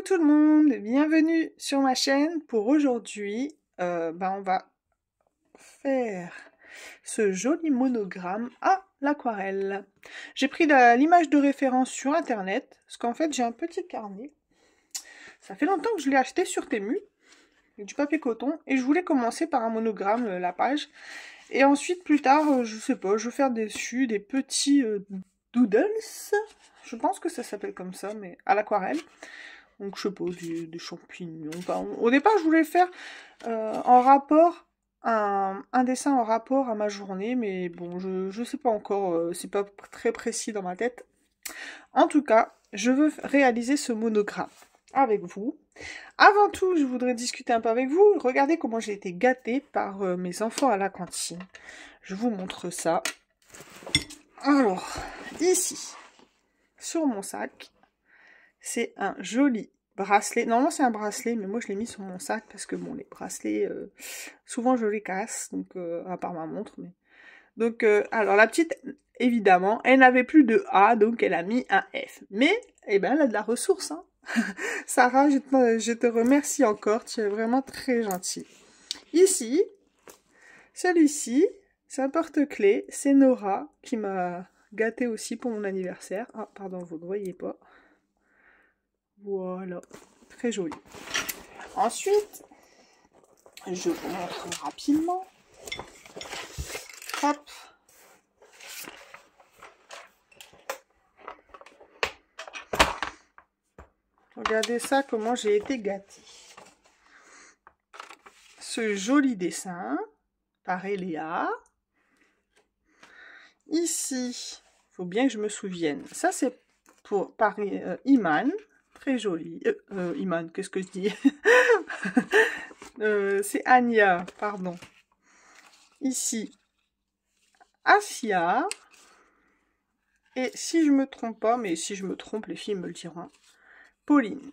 tout le monde, bienvenue sur ma chaîne. Pour aujourd'hui, on va faire ce joli monogramme à l'aquarelle. J'ai pris l'image de référence sur internet, parce qu'en fait j'ai un petit carnet. Ça fait longtemps que je l'ai acheté sur Temu, du papier coton, et je voulais commencer par un monogramme, la page. Et ensuite, plus tard, je sais pas, je vais faire dessus des petits doodles. Je pense que ça s'appelle comme ça, mais à l'aquarelle. Donc je sais pas, des champignons. Enfin, au départ, je voulais faire en rapport, un dessin en rapport à ma journée, mais bon, je sais pas encore, c'est pas très précis dans ma tête. En tout cas, je veux réaliser ce monogramme avec vous. Avant tout, je voudrais discuter un peu avec vous. Regardez comment j'ai été gâtée par mes enfants à la cantine. Je vous montre ça. Alors, ici, sur mon sac, c'est un joli bracelet. Normalement, c'est un bracelet, mais moi, je l'ai mis sur mon sac parce que, bon, les bracelets, souvent, je les casse, donc, à part ma montre. Mais... Donc, alors, la petite, évidemment, elle n'avait plus de A, donc elle a mis un F. Mais, eh ben, elle a de la ressource, hein. Sarah, je te remercie encore, tu es vraiment très gentille. Ici, celui-ci, c'est un porte-clés, c'est Nora qui m'a gâté aussi pour mon anniversaire. Ah, pardon, vous ne voyez pas. Voilà, très joli. Ensuite, je vous montre rapidement. Hop. Regardez ça, comment j'ai été gâtée. Ce joli dessin par Eléa. Ici, il faut bien que je me souvienne. Ça, c'est par Iman. Très joli. Iman, qu'est-ce que je dis? C'est Anya, pardon. Ici, Asia. Et si je me trompe pas, mais si je me trompe, les filles me le diront. Pauline.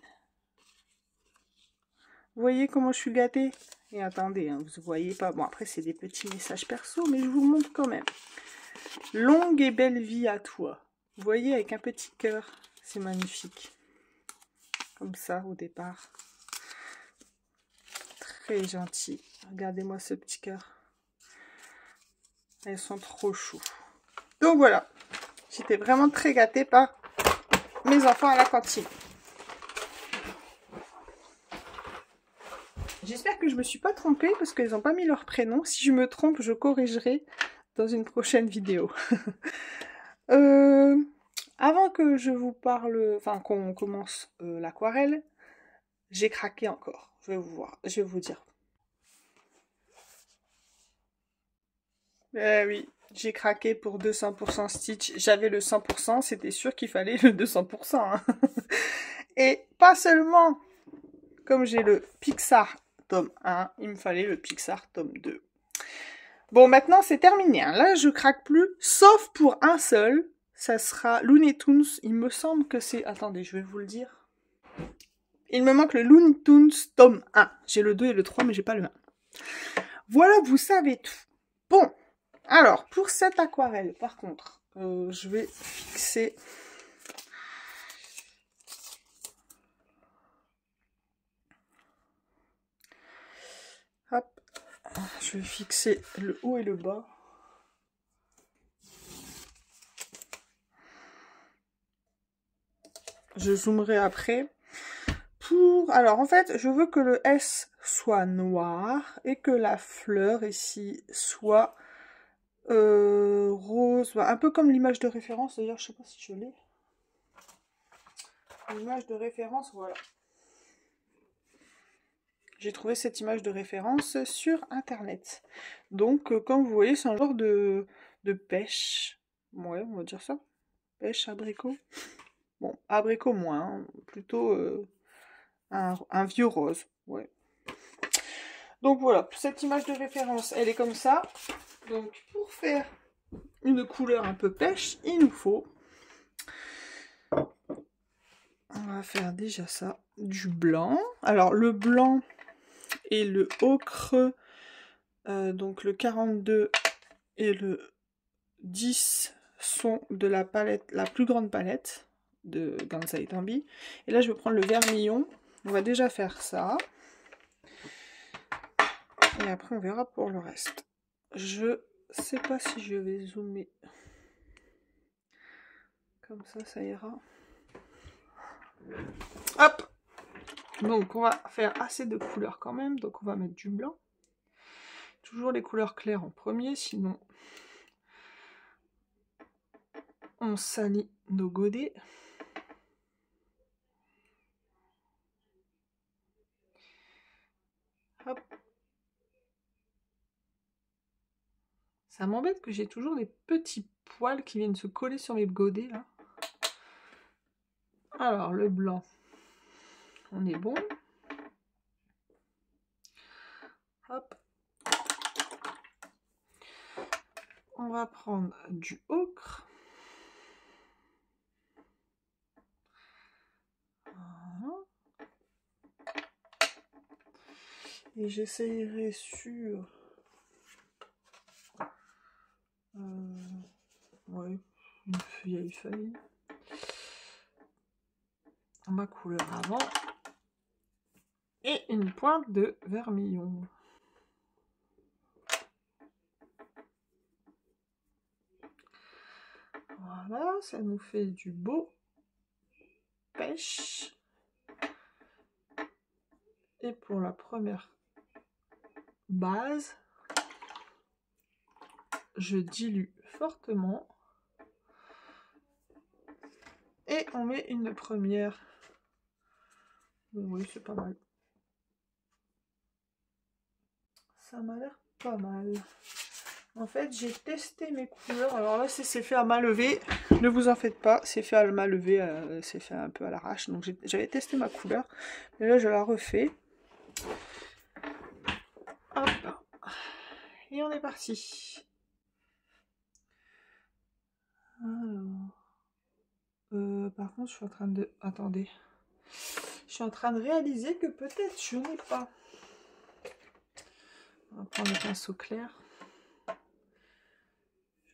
Vous voyez comment je suis gâtée? Et attendez, hein, vous ne voyez pas. Bon, après, c'est des petits messages perso, mais je vous montre quand même. Longue et belle vie à toi. Vous voyez, avec un petit cœur. C'est magnifique. Comme ça, au départ. Très gentil. Regardez-moi ce petit cœur. Elles sont trop chou. Donc voilà. J'étais vraiment très gâtée par mes enfants à la cantine. J'espère que je me suis pas trompée parce qu'ils n'ont pas mis leur prénom. Si je me trompe, je corrigerai dans une prochaine vidéo. Avant que je vous parle, enfin qu'on commence l'aquarelle, j'ai craqué encore. Je vais vous dire. Eh oui, j'ai craqué pour 200% Stitch. J'avais le 100%, c'était sûr qu'il fallait le 200%. Hein. Et pas seulement, comme j'ai le Pixar tome 1, il me fallait le Pixar tome 2. Bon, maintenant c'est terminé. Hein. Là, je craque plus, sauf pour un seul. Ça sera Looney Tunes. Il me semble que c'est... Attendez, je vais vous le dire. Il me manque le Looney Tunes tome 1. J'ai le 2 et le 3, mais j'ai pas le 1. Voilà, vous savez tout. Bon. Alors, pour cette aquarelle, par contre, je vais fixer... Hop. Je vais fixer le haut et le bas. Je zoomerai après. Alors, en fait, je veux que le S soit noir et que la fleur ici soit... rose, un peu comme l'image de référence, d'ailleurs je sais pas si je l'ai. L'image de référence, voilà. J'ai trouvé cette image de référence sur internet. Donc comme vous voyez, c'est un genre de pêche. Ouais, on va dire ça. Pêche abricot. Bon, abricot moins, hein. Plutôt un vieux rose. Ouais. Donc voilà, cette image de référence, elle est comme ça. Donc pour faire une couleur un peu pêche, il nous faut... On va faire déjà ça, du blanc. Alors le blanc et le ocre, donc le 42 et le 10 sont de la palette, la plus grande palette de Gansai Tambi. Et là je vais prendre le vermillon. On va déjà faire ça. Et après, on verra pour le reste. Je sais pas si je vais zoomer. Comme ça ira. Hop! Donc, on va faire assez de couleurs quand même. Donc, on va mettre du blanc. Toujours les couleurs claires en premier, sinon on salit nos godets. Hop. Ça m'embête que j'ai toujours des petits poils qui viennent se coller sur mes godets là. Alors le blanc, on est bon. Hop. On va prendre du ocre. Voilà. Et j'essayerai sur ouais, une vieille feuille. Ma couleur avant. Et une pointe de vermillon. Voilà, ça nous fait du beau pêche. Et pour la première base, je dilue fortement. Et on met une première. Oui, c'est pas mal. Ça m'a l'air pas mal. En fait, j'ai testé mes couleurs. Alors là, c'est fait à main levée. Ne vous en faites pas, c'est fait à main levée. C'est fait un peu à l'arrache. Donc j'avais testé ma couleur. Et là, je la refais. Hop. Et on est parti. Alors. Par contre, je suis en train de... Attendez. Je suis en train de réaliser que peut-être je n'ai pas. On va prendre le pinceau clair.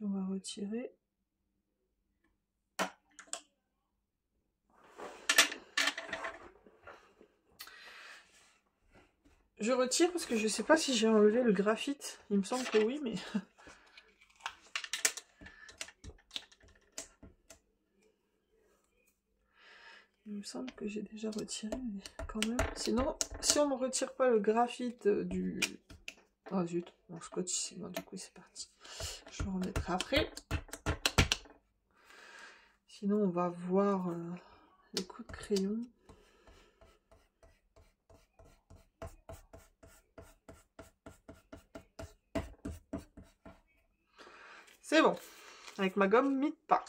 On va retirer. Je retire parce que je ne sais pas si j'ai enlevé le graphite. Il me semble que oui, mais... Il me semble que j'ai déjà retiré, mais quand même. Sinon, si on ne retire pas le graphite du... Oh zut, mon scotch ici. Bon, du coup, c'est parti. Je le remettrai après. Sinon, on va voir les coups de crayon. C'est bon. Avec ma gomme Mite-Pas.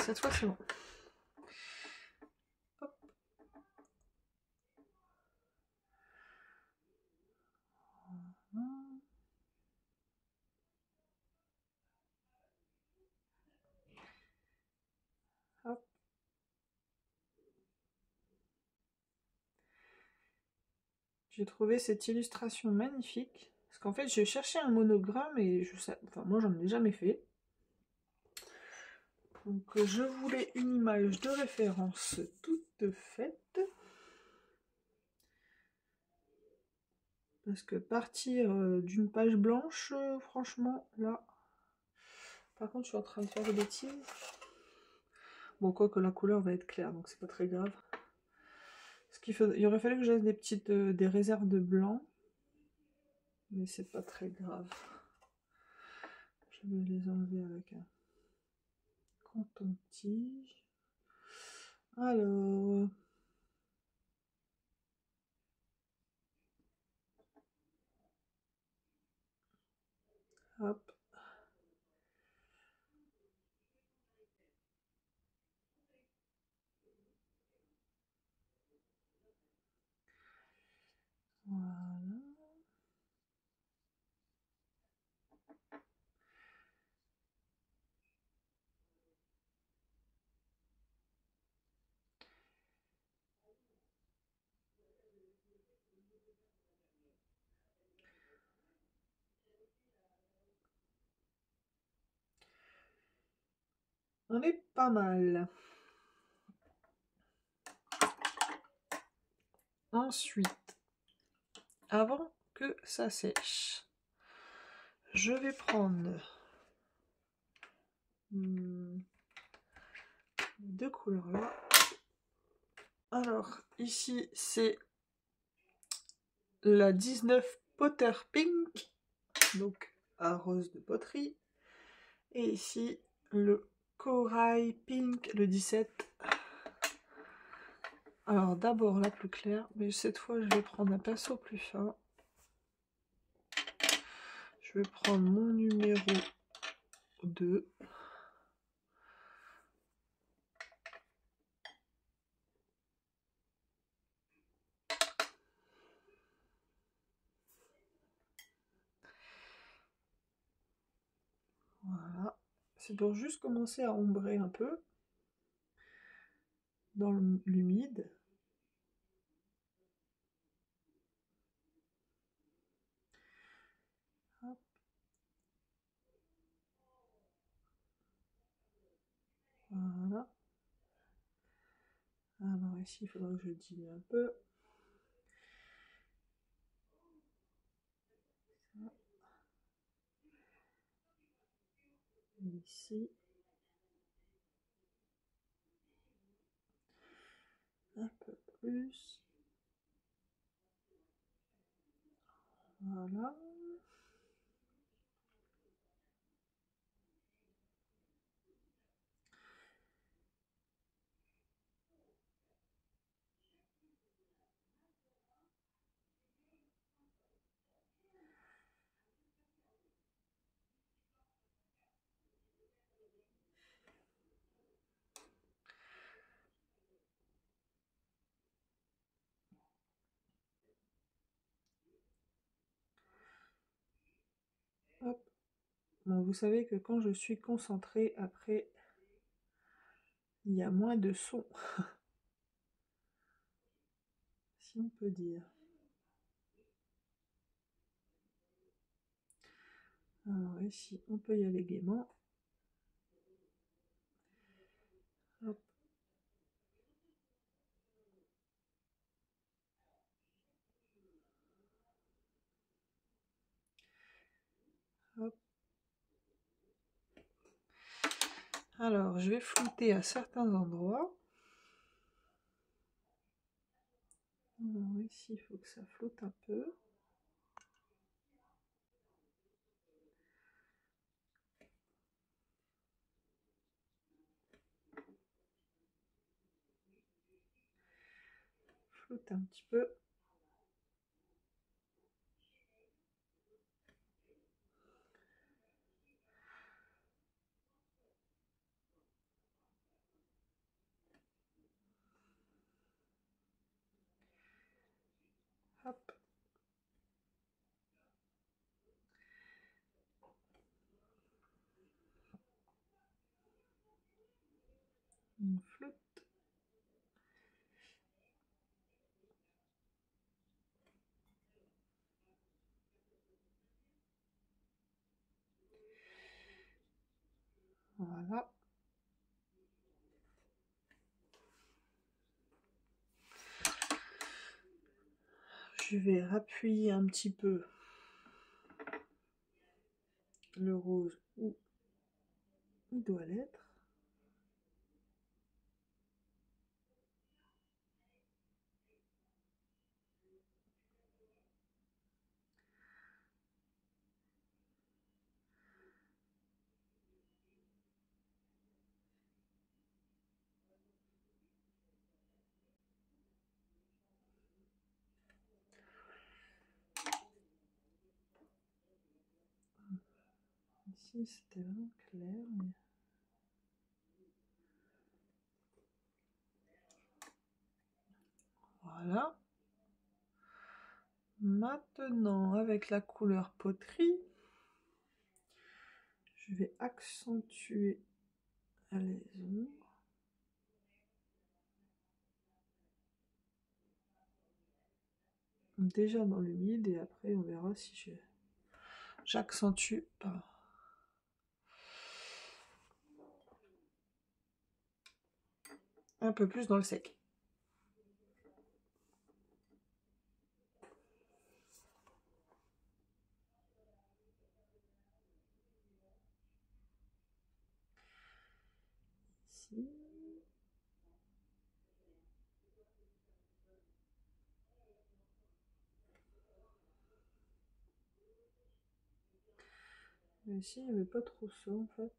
Cette fois, c'est bon. Hop. Hop. J'ai trouvé cette illustration magnifique. Parce qu'en fait, je cherchais un monogramme et je sais... Enfin, moi, j'en ai jamais fait. Donc, je voulais une image de référence toute faite. Parce que partir d'une page blanche, franchement, là... Par contre, je suis en train de faire des bêtises. Bon, quoi que la couleur va être claire, donc c'est pas très grave. Il aurait fallu que j'aie des petites des réserves de blanc. Mais c'est pas très grave. Je vais les enlever avec un coton-tige. Alors... Hop. Voilà. On est pas mal. Ensuite, avant que ça sèche, je vais prendre deux couleurs là. Alors, ici, c'est la 19 Potter Pink, donc un rose de poterie. Et ici, le Corail Pink, le 17. Alors, d'abord la plus claire, mais cette fois, je vais prendre un pinceau plus fin. Je vais prendre mon numéro 2. Voilà. C'est pour juste commencer à ombrer un peu dans l'humide. Voilà. Alors ici, il faudra que je dilue un peu. Ici. Un peu plus. Voilà. Hop. Bon, vous savez que quand je suis concentrée, après, il y a moins de son, si on peut dire. Alors ici, on peut y aller gaiement. Hop. Hop. Alors, je vais flouter à certains endroits. Alors ici, il faut que ça floute un peu. Floute un petit peu. Hop. On floute. Voilà. Je vais appuyer un petit peu le rose où il doit l'être. Ici, c'était vraiment clair. Mais... Voilà. Maintenant, avec la couleur poterie, je vais accentuer les ombres. Déjà dans l'humide et après on verra si j'accentue pas. un peu plus dans le sec. Ici. Ici, il n'y avait pas trop ça en fait.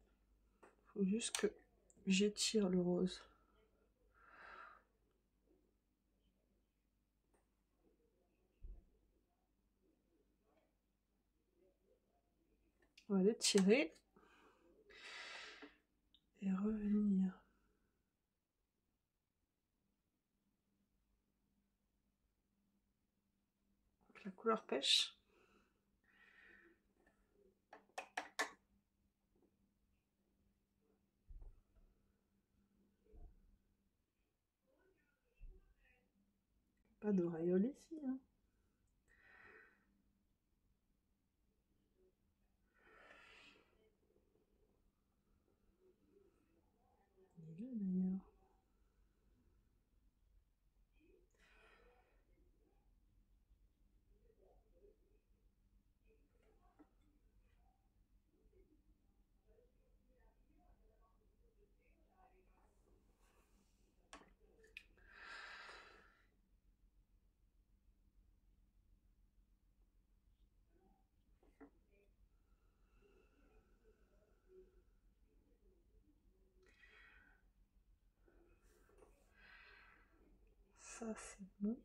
Faut juste que j'étire le rose. On va l'étirer et revenir. La couleur pêche. Pas d'auréole ici. Hein. Il est là d'ailleurs. Ça c'est bon.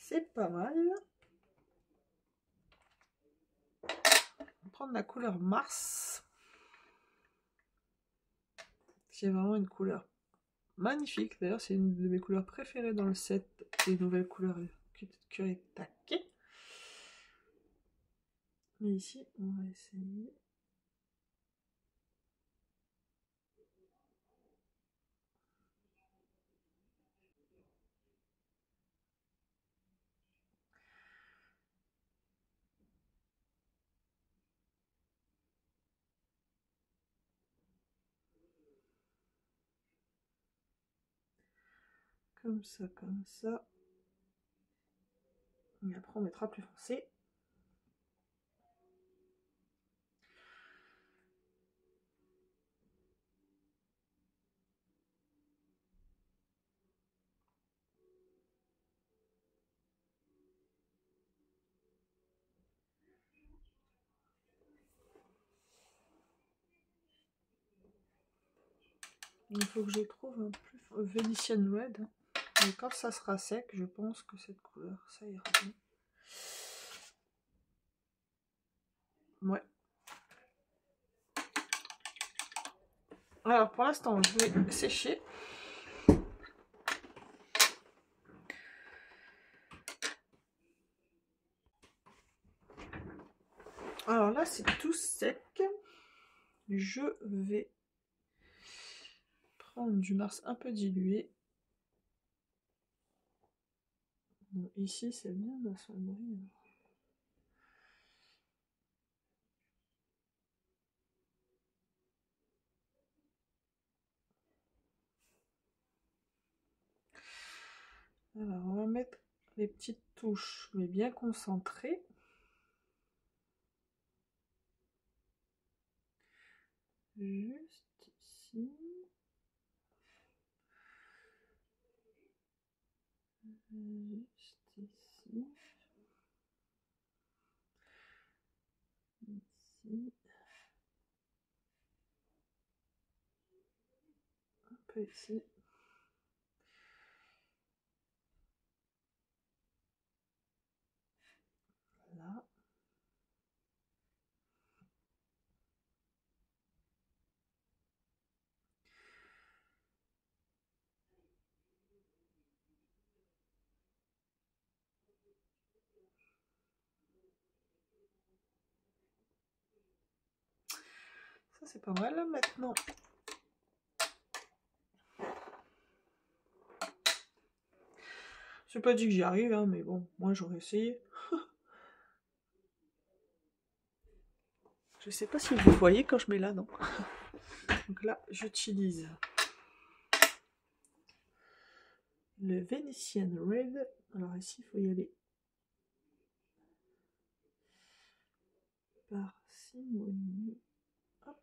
C'est pas mal. On va prendre la couleur Mars. C'est vraiment une couleur magnifique. D'ailleurs, c'est une de mes couleurs préférées dans le set des nouvelles couleurs Kuretake. Mais ici, on va essayer. Comme ça, comme ça. Et après, on mettra plus foncé. Il faut que je trouve un plus Venetian Red. Mais quand ça sera sec, je pense que cette couleur, ça ira bien. Ouais. Alors pour l'instant, je vais sécher. Alors là, c'est tout sec. Je vais prendre du Mars un peu dilué. Bon, ici, c'est bien assombri. Alors, on va mettre les petites touches, mais bien concentrées. Juste ici. Juste ici. Ici. Un peu ici. Là. Ça, c'est pas mal maintenant. C'est pas dit que j'y arrive, hein, mais bon, moi j'aurais essayé. Je sais pas si vous voyez quand je mets là, non. Donc là, j'utilise le Venetian Red. Alors ici, il faut y aller parcimonie. Hop.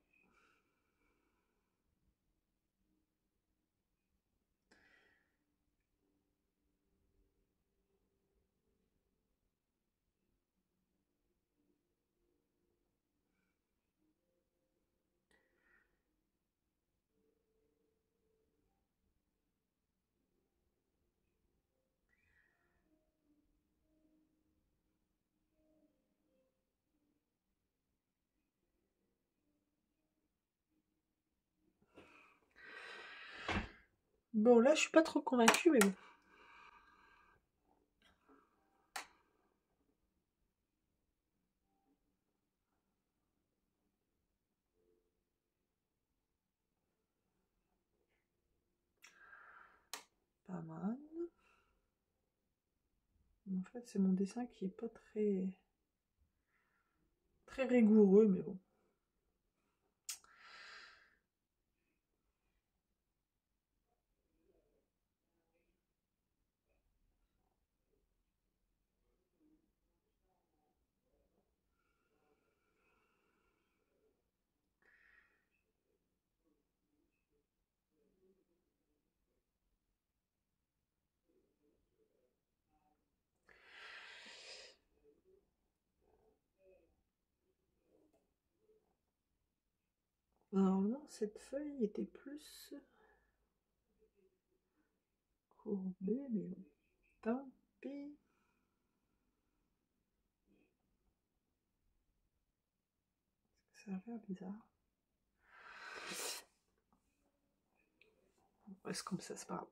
Bon, là, je suis pas trop convaincue, mais bon. Pas mal. En fait, c'est mon dessin qui est pas très rigoureux, mais bon. Normalement, cette feuille était plus courbée, mais bon. Tant pis. Ça a l'air bizarre. On reste comme ça, c'est pas grave.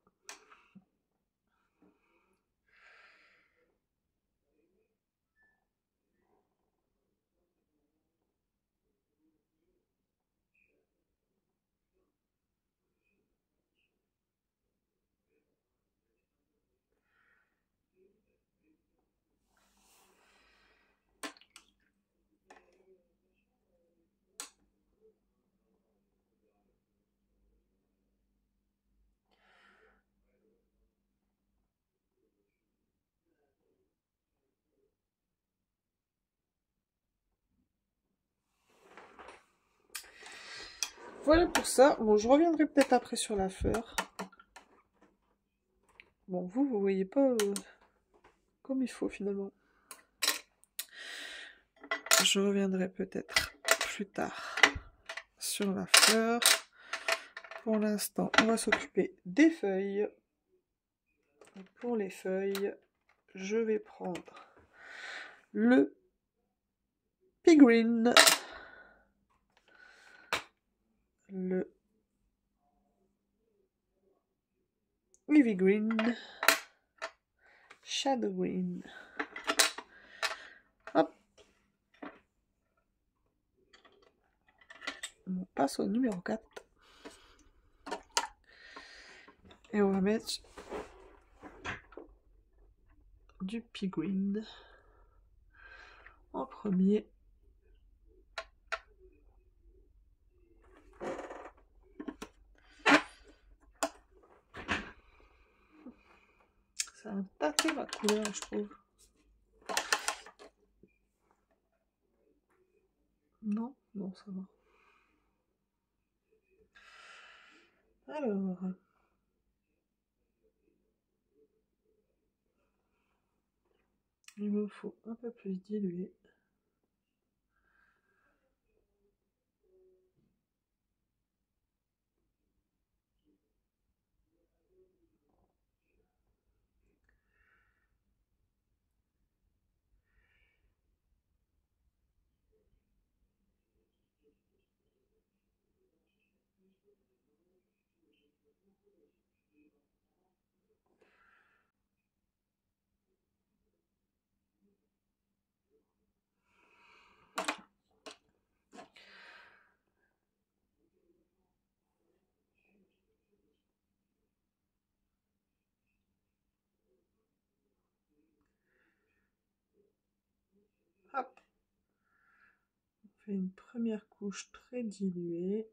Voilà pour ça. Bon, je reviendrai peut-être après sur la fleur. Bon, vous voyez pas comme il faut finalement. Je reviendrai peut-être plus tard sur la fleur. Pour l'instant, on va s'occuper des feuilles. Et pour les feuilles, je vais prendre le Pea Green, le Ivy Green, Shadow Green. Hop. On passe au numéro 4. Et on va mettre du Pigwin en premier. Ça a tâté ma couleur, je trouve. Non, non, ça va. Alors, il me faut un peu plus diluer. Hop. On fait une première couche très diluée.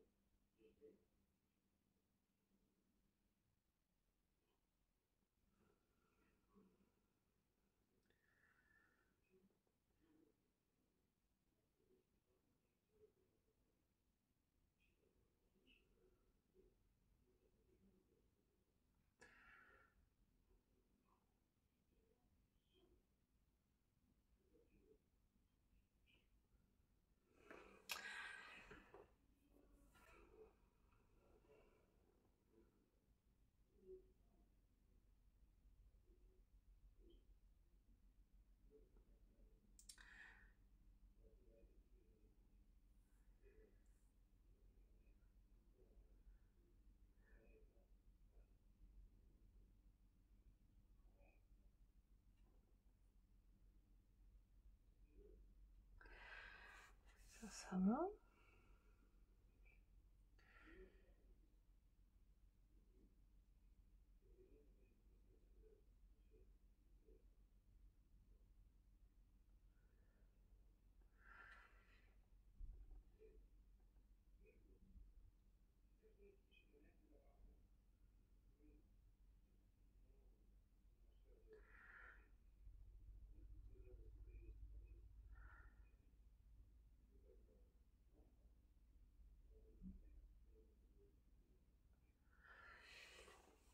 Ça va.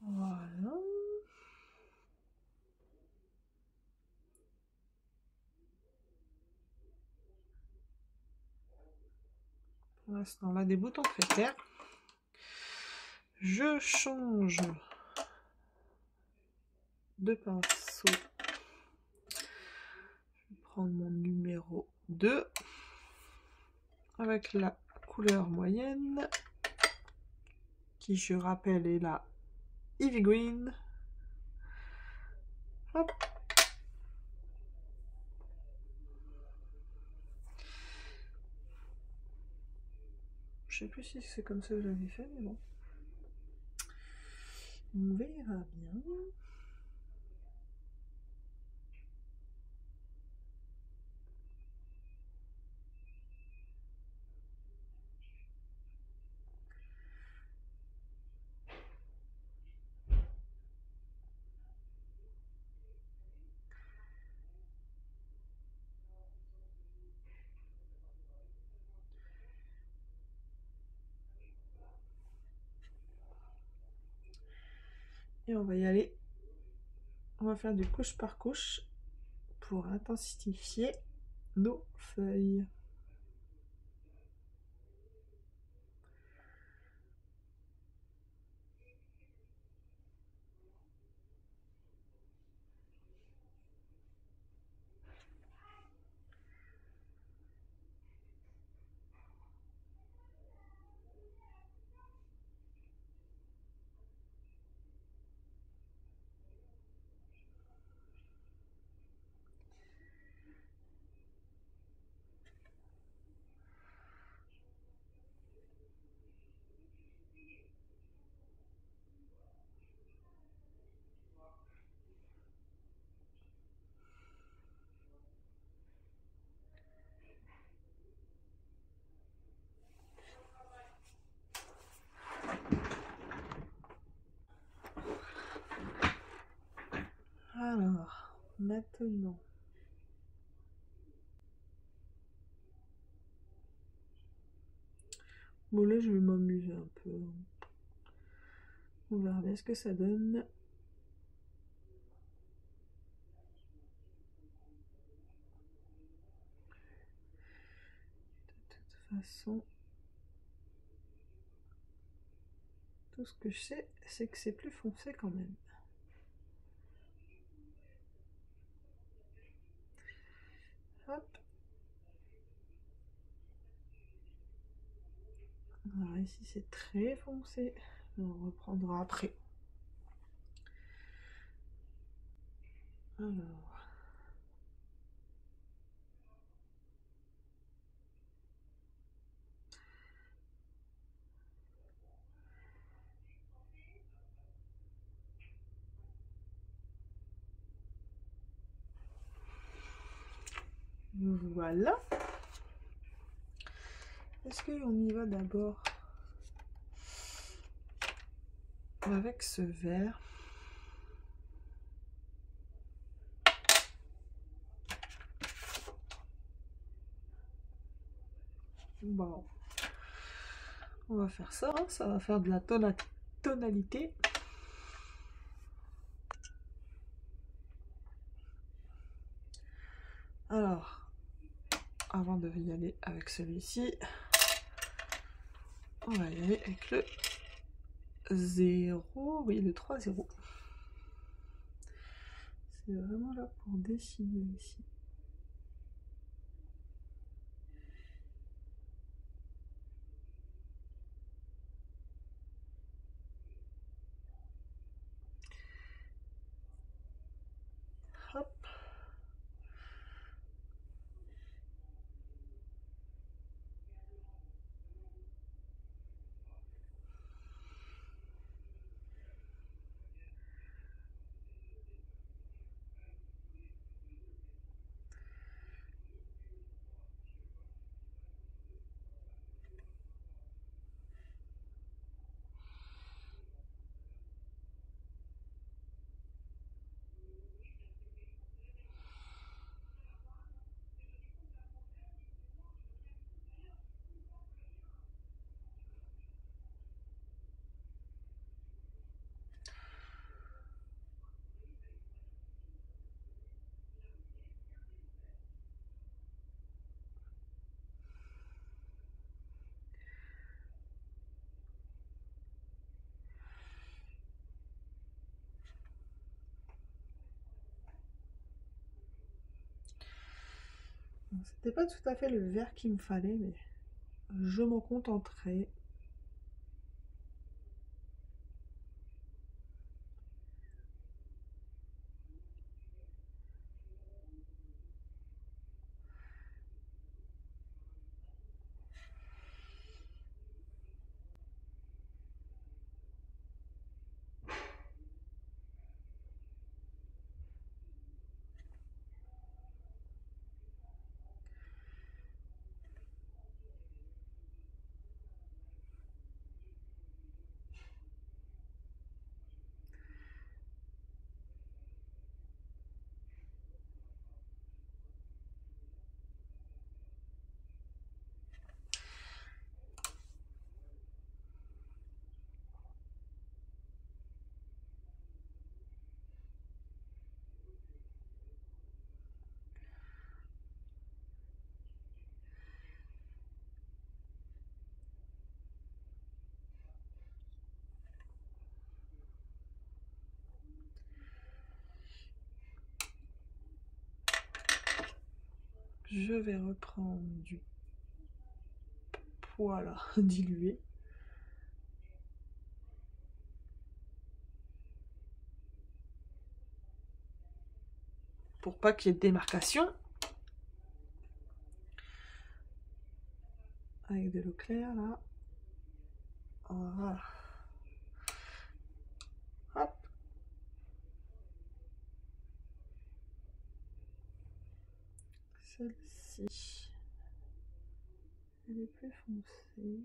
Voilà. Pour l'instant, là, des boutons très clairs. Je change de pinceau. Je vais prendre mon numéro 2 avec la couleur moyenne qui, je rappelle, est la Ivy Green. Hop. Je sais plus si c'est comme ça que j'avais fait, mais bon. On verra bien. Et on va y aller. On va faire du couche par couche pour intensifier nos feuilles. maintenant. Bon là je vais m'amuser un peu. On verra bien ce que ça donne. De toute façon, tout ce que je sais, c'est que c'est plus foncé quand même. Hop. Alors ici c'est très foncé. On reprendra après. Alors. Voilà. Est-ce qu'on y va d'abord avec ce vert? Bon, on va faire ça, hein. Ça va faire de la tonalité. Alors, avant de y aller avec celui-ci, on va y aller avec le 0, oui, le 3-0. C'est vraiment là pour dessiner ici. Hop. C'était pas tout à fait le vert qu'il me fallait, mais je m'en contenterai. Je vais reprendre du poids là, dilué. Pour pas qu'il y ait de démarcation. Avec de l'eau claire là. Voilà. Hop. Celle-ci, elle est plus foncée.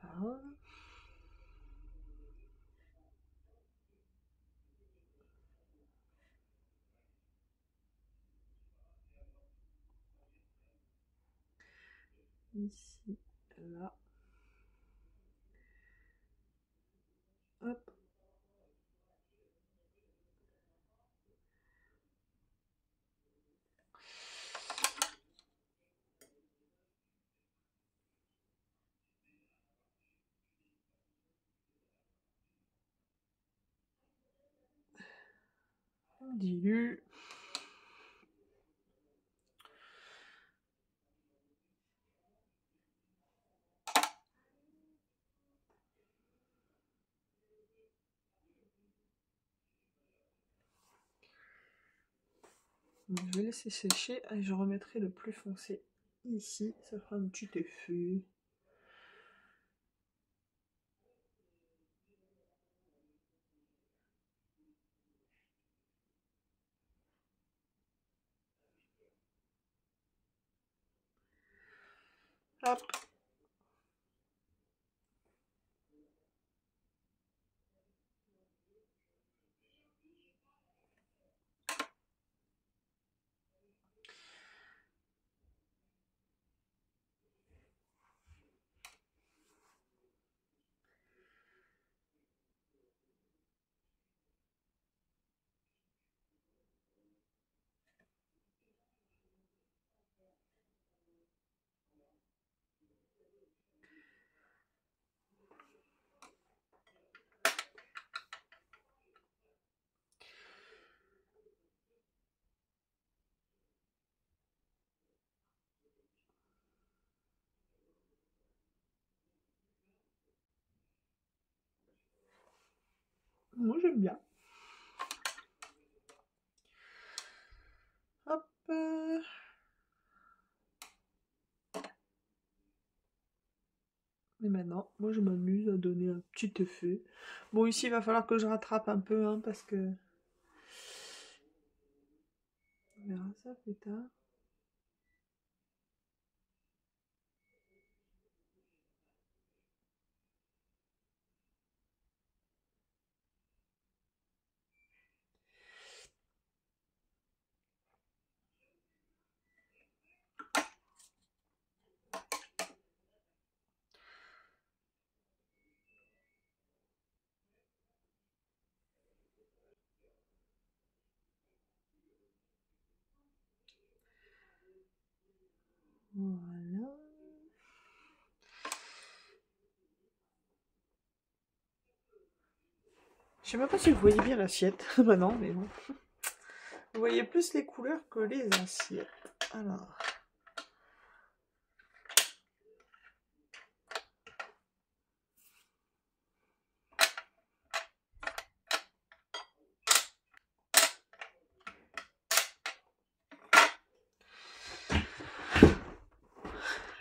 Voilà. ici, là. Hop. On dilue. Je vais laisser sécher et je remettrai le plus foncé ici. Ça fera un petit effet. Hop. Moi j'aime bien. Hop. Et maintenant, moi je m'amuse à donner un petit effet. Bon, ici il va falloir que je rattrape un peu, hein, parce que... On verra ça plus tard. Voilà. Je sais même pas si vous voyez bien l'assiette. Bah non, mais bon. Vous voyez plus les couleurs que les assiettes. Alors.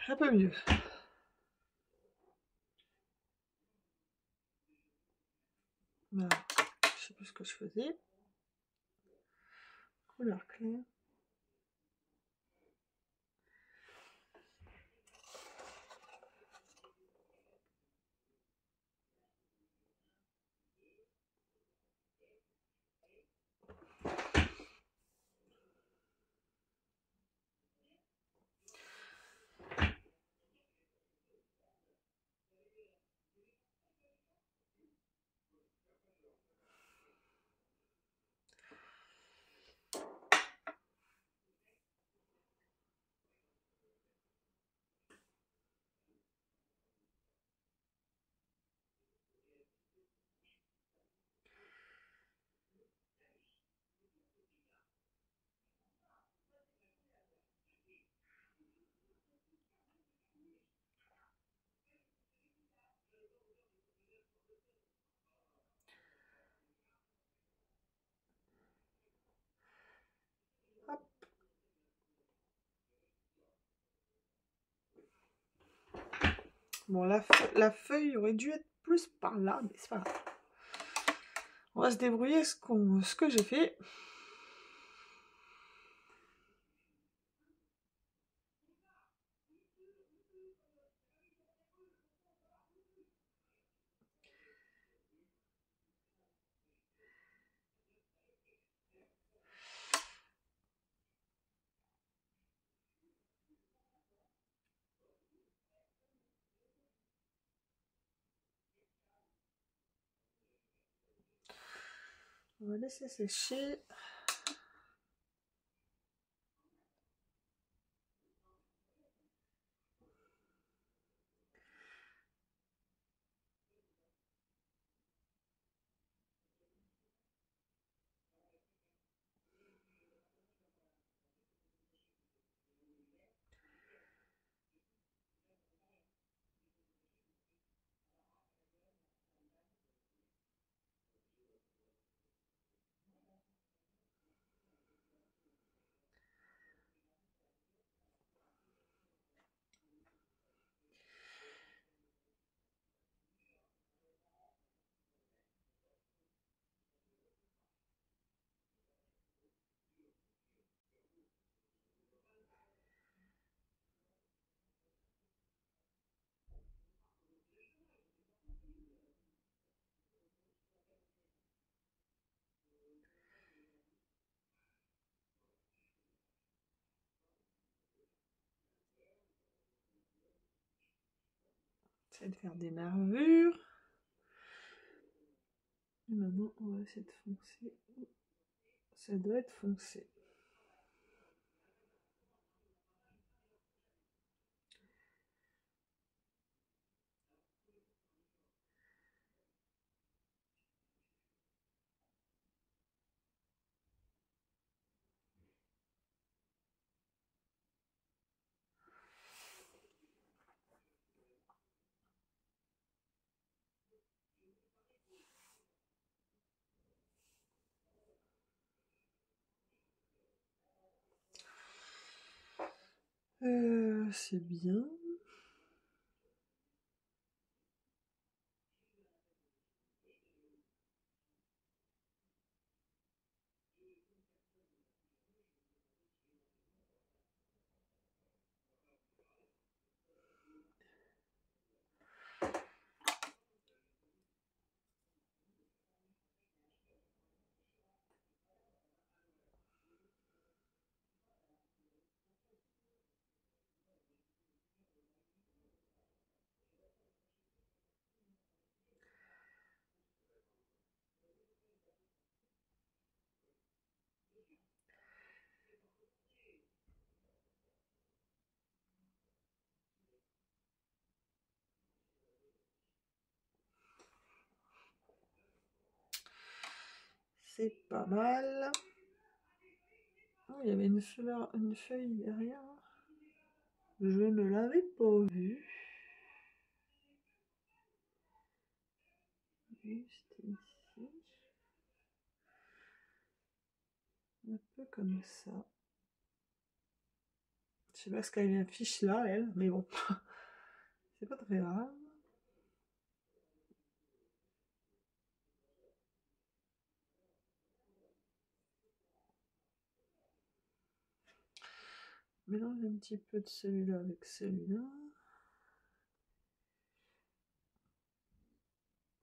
Un peu mieux. Voilà. Je sais plus ce que je faisais. Couleur claire. Hop. Bon, la feuille aurait dû être plus par là, mais c'est pas grave. On va se débrouiller ce que j'ai fait. On va laisser sécher. Essayer de faire des nervures. Et maintenant, on va essayer de foncer. Ça doit être foncé. C'est bien. C'est pas mal. Oh, il y avait une feuille derrière. Je ne l'avais pas vue. Juste ici. Un peu comme ça. Je sais pas ce qu'elle affiche là, elle, mais bon. C'est pas très grave. Mélange un petit peu de celui-là avec celui-là.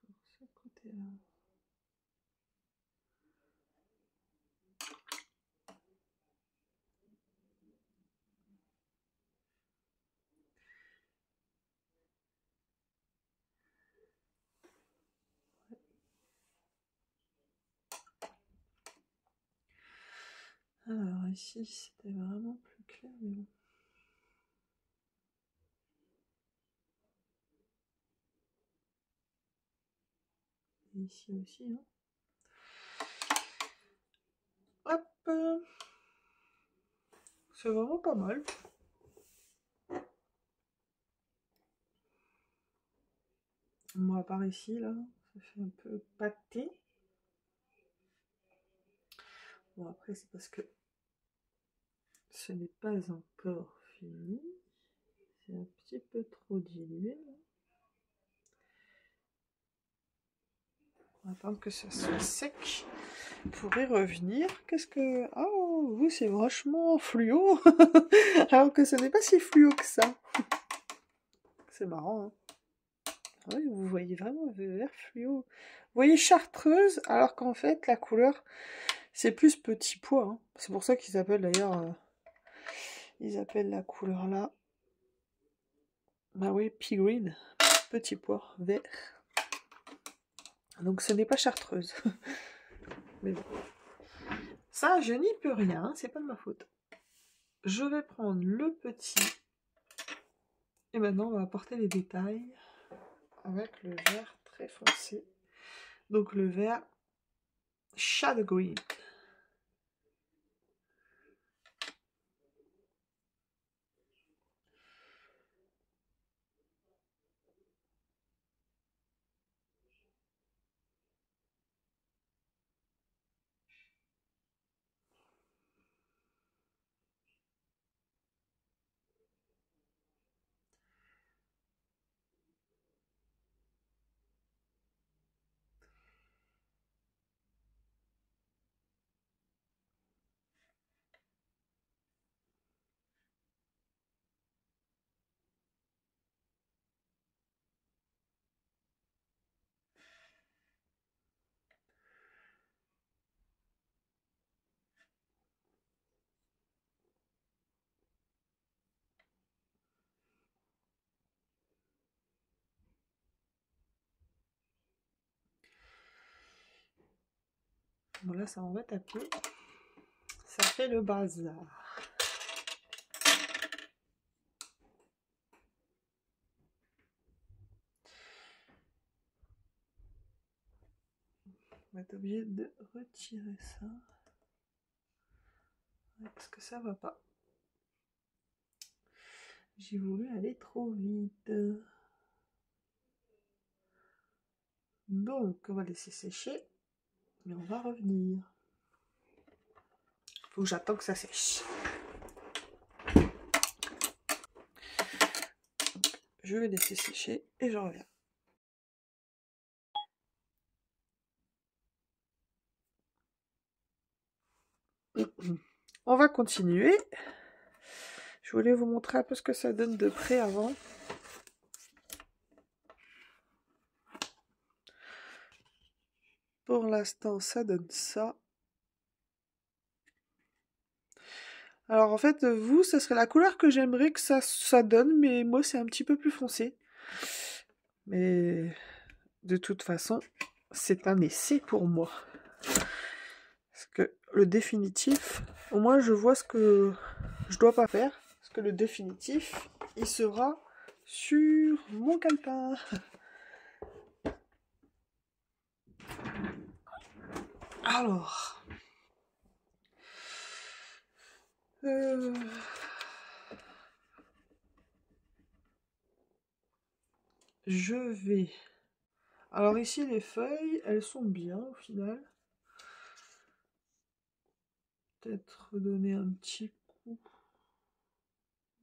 Pour ce côté-là. Alors ici, c'était vraiment plus clair, mais bon. Et ici aussi, hein. Hop. C'est vraiment pas mal. Moi, à part ici, là, ça fait un peu pâté. Bon, après, c'est parce que ce n'est pas encore fini. C'est un petit peu trop dilué. On va attendre que ça soit sec pour y revenir. Qu'est-ce que... Oh, vous, c'est vachement fluo. Alors que ce n'est pas si fluo que ça. C'est marrant, hein. Oui, vous voyez vraiment le vert fluo. Vous voyez chartreuse, alors qu'en fait, la couleur, c'est plus petit pois, hein. C'est pour ça qu'ils appellent d'ailleurs... ils appellent la couleur là... Bah oui, pea green. Petit pois vert. Donc ce n'est pas chartreuse. Mais bon. Ça, je n'y peux rien, c'est pas de ma faute. Je vais prendre le petit. Et maintenant, on va apporter les détails avec le vert très foncé. Donc le vert Shadow Green. Bon là, ça en va taper. Ça fait le bazar. On va être obligé de retirer ça. Parce que ça va pas. J'ai voulu aller trop vite. Donc, on va laisser sécher. Mais on va revenir. Faut que j'attends que ça sèche. Je vais laisser sécher et je reviens. On va continuer. Je voulais vous montrer un peu ce que ça donne de près avant. Pour l'instant, ça donne ça. Alors en fait, vous, ça serait la couleur que j'aimerais que ça donne, mais moi, c'est un petit peu plus foncé. Mais de toute façon, c'est un essai pour moi. Parce que le définitif, au moins je vois ce que je dois pas faire. Parce que le définitif, il sera sur mon calepin. Alors... je vais... Alors ici, les feuilles, elles sont bien au final. Peut-être donner un petit coup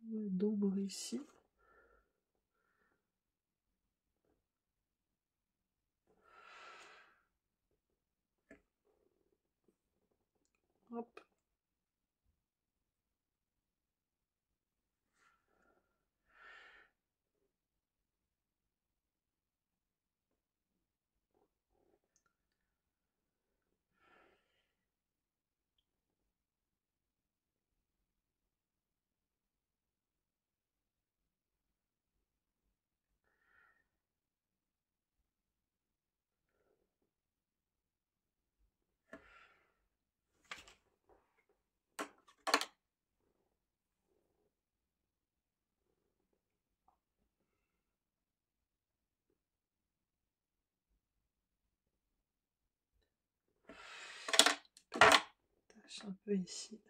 d'ombre ici. Hop. Tâche un peu ici.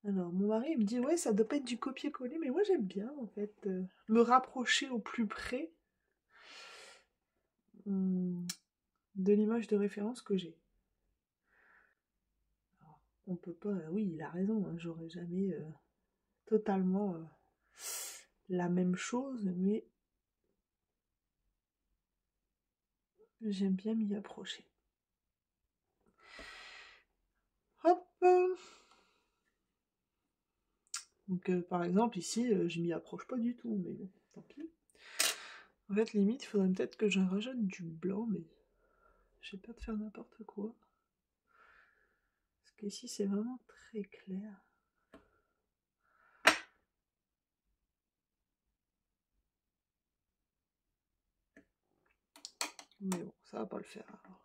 Alors, mon mari il me dit, ouais, ça doit pas être du copier-coller, mais moi j'aime bien, en fait, me rapprocher au plus près de l'image de référence que j'ai. Alors, on peut pas... oui, il a raison, hein, j'aurais jamais totalement la même chose, mais j'aime bien m'y approcher. Hop. Donc, par exemple, ici, je m'y approche pas du tout, mais bon, tant pis. En fait, limite, il faudrait peut-être que je rajoute du blanc, mais je sais pas de faire n'importe quoi. Parce qu'ici, c'est vraiment très clair. Mais bon, ça va pas le faire alors.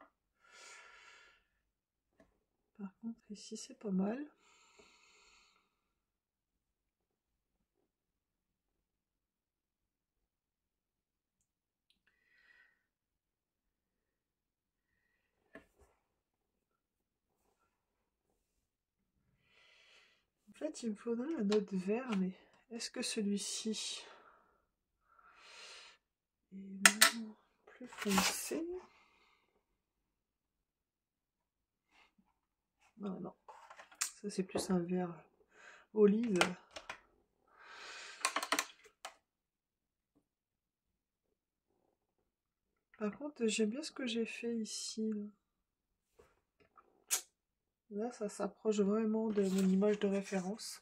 Par contre, ici, c'est pas mal. En fait, il me faudrait un autre vert, mais est-ce que celui-ci est vraiment plus foncé? Non, non. Ça, c'est plus un vert olive. Par contre, j'aime bien ce que j'ai fait ici. Là, ça s'approche vraiment de mon image de référence.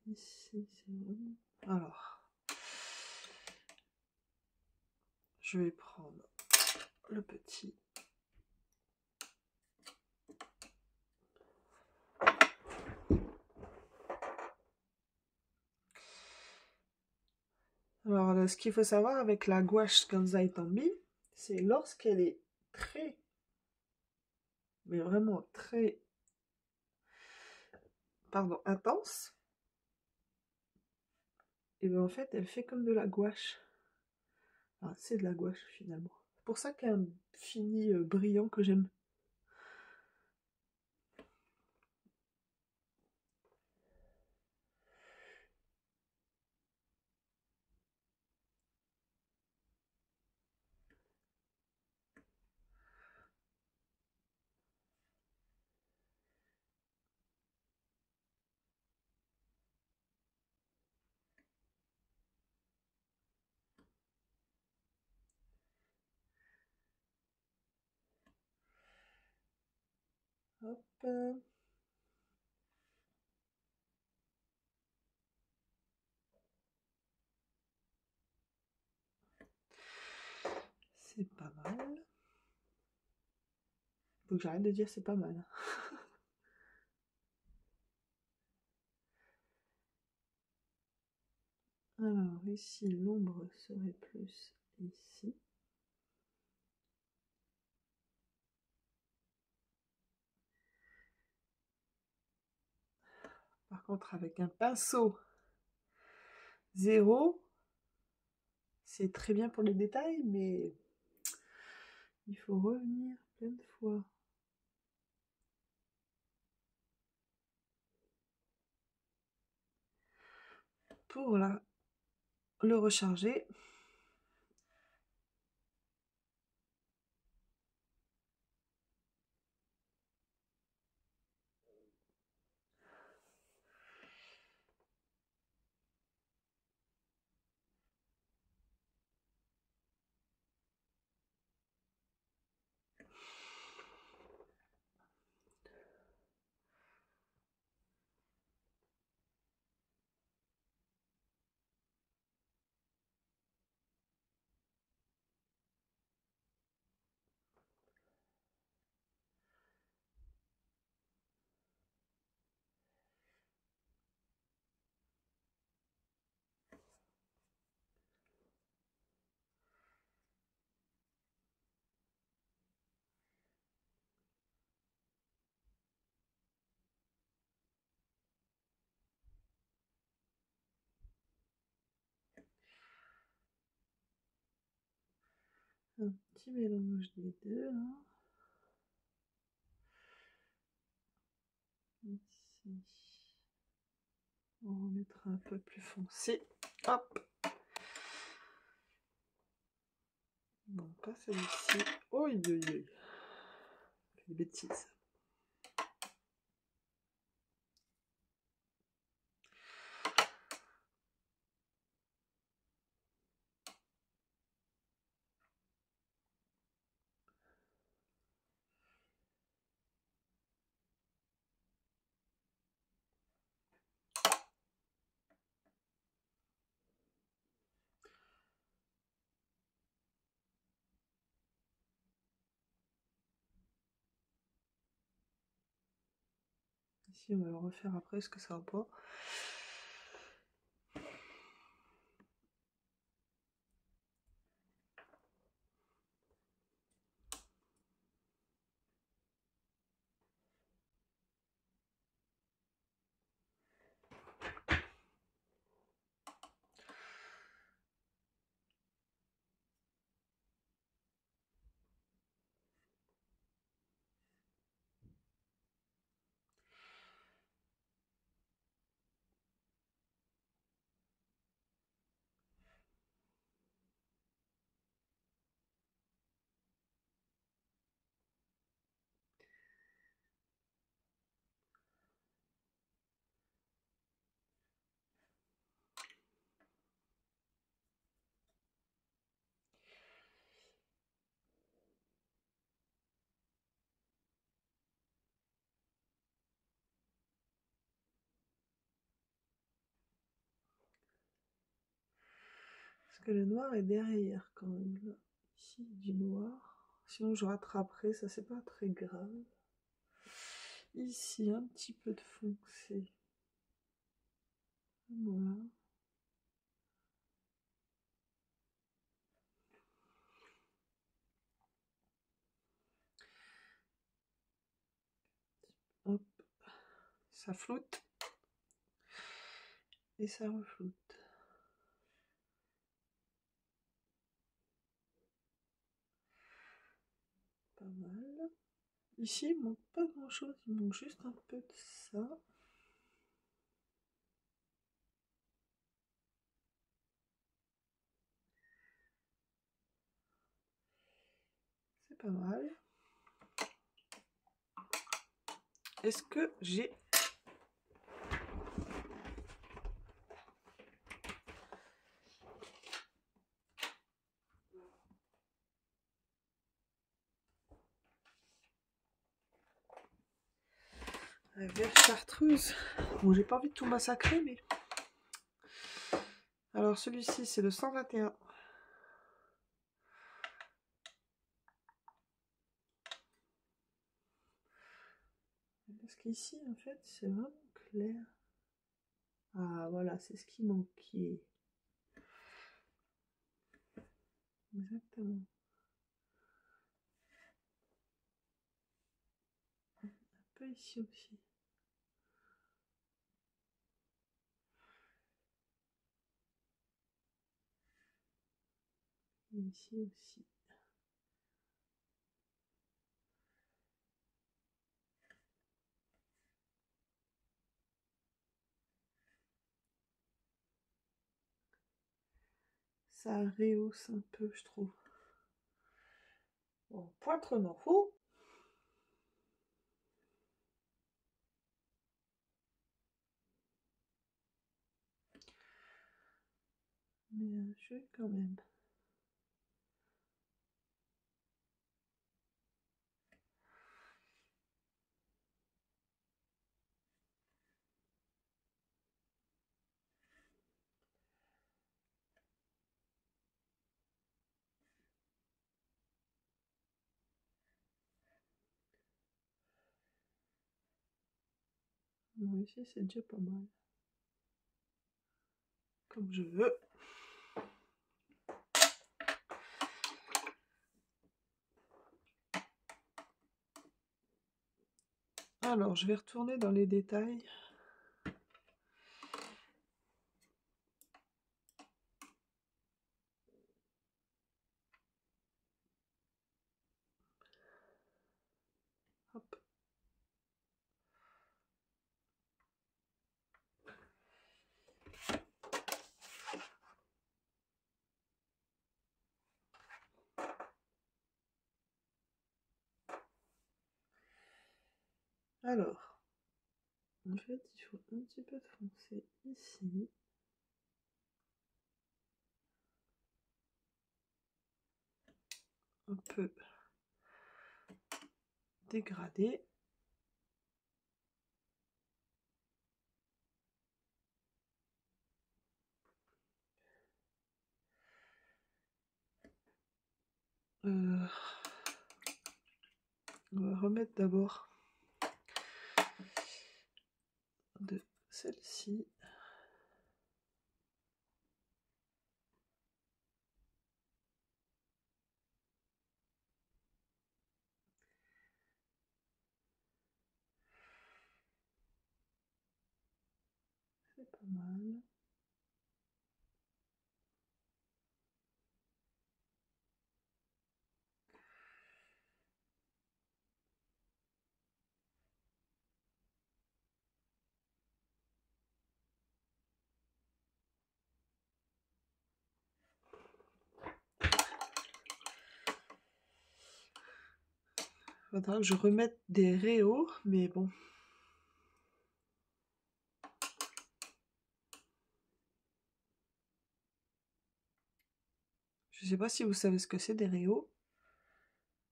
Ici, c'est bon. Alors, je vais prendre le petit. Alors, ce qu'il faut savoir avec la gouache Kansai Tambi, c'est lorsqu'elle est très, mais vraiment très, pardon, intense, et bien en fait, elle fait comme de la gouache. Enfin, c'est de la gouache finalement. C'est pour ça qu'il y a un fini brillant que j'aime. Hop. C'est pas mal. Faut que j'arrête de dire c'est pas mal. Alors, ici, l'ombre serait plus ici. Par contre, avec un pinceau 0, c'est très bien pour les détails, mais il faut revenir plein de fois. Pour le recharger. Un petit mélange des deux, là. Ici. On remettra un peu plus foncé. Hop. Non, pas celui-ci. Oh, des bêtises. Ici, on va le refaire après, est-ce que ça va pas? Parce que le noir est derrière quand même. Là. Ici, du noir. Sinon, je rattraperai, ça c'est pas très grave. Ici, un petit peu de foncé. Voilà. Hop. Ça floute. Et ça refloute. Pas mal. Ici, il manque pas grand chose, il manque juste un peu de ça. C'est pas mal. Est-ce que j'ai... la vierge chartreuse. Bon, j'ai pas envie de tout massacrer, mais... Alors, celui-ci, c'est le 121. Parce qu'ici, en fait, c'est vraiment clair. Ah, voilà, c'est ce qui manquait. Exactement. Un peu ici aussi. Et ici aussi. Ça rehausse un peu, je trouve. Bon, pointre n'en faut. Mais je vais quand même. Bon, ici, c'est déjà pas mal. Comme je veux. Alors, je vais retourner dans les détails. Hop. Alors, en fait, il faut un petit peu de foncé ici. Un peu dégradé. On va remettre d'abord de celle-ci. C'est pas mal. Faudra que je remette des réaux, mais bon. Je sais pas si vous savez ce que c'est des réaux.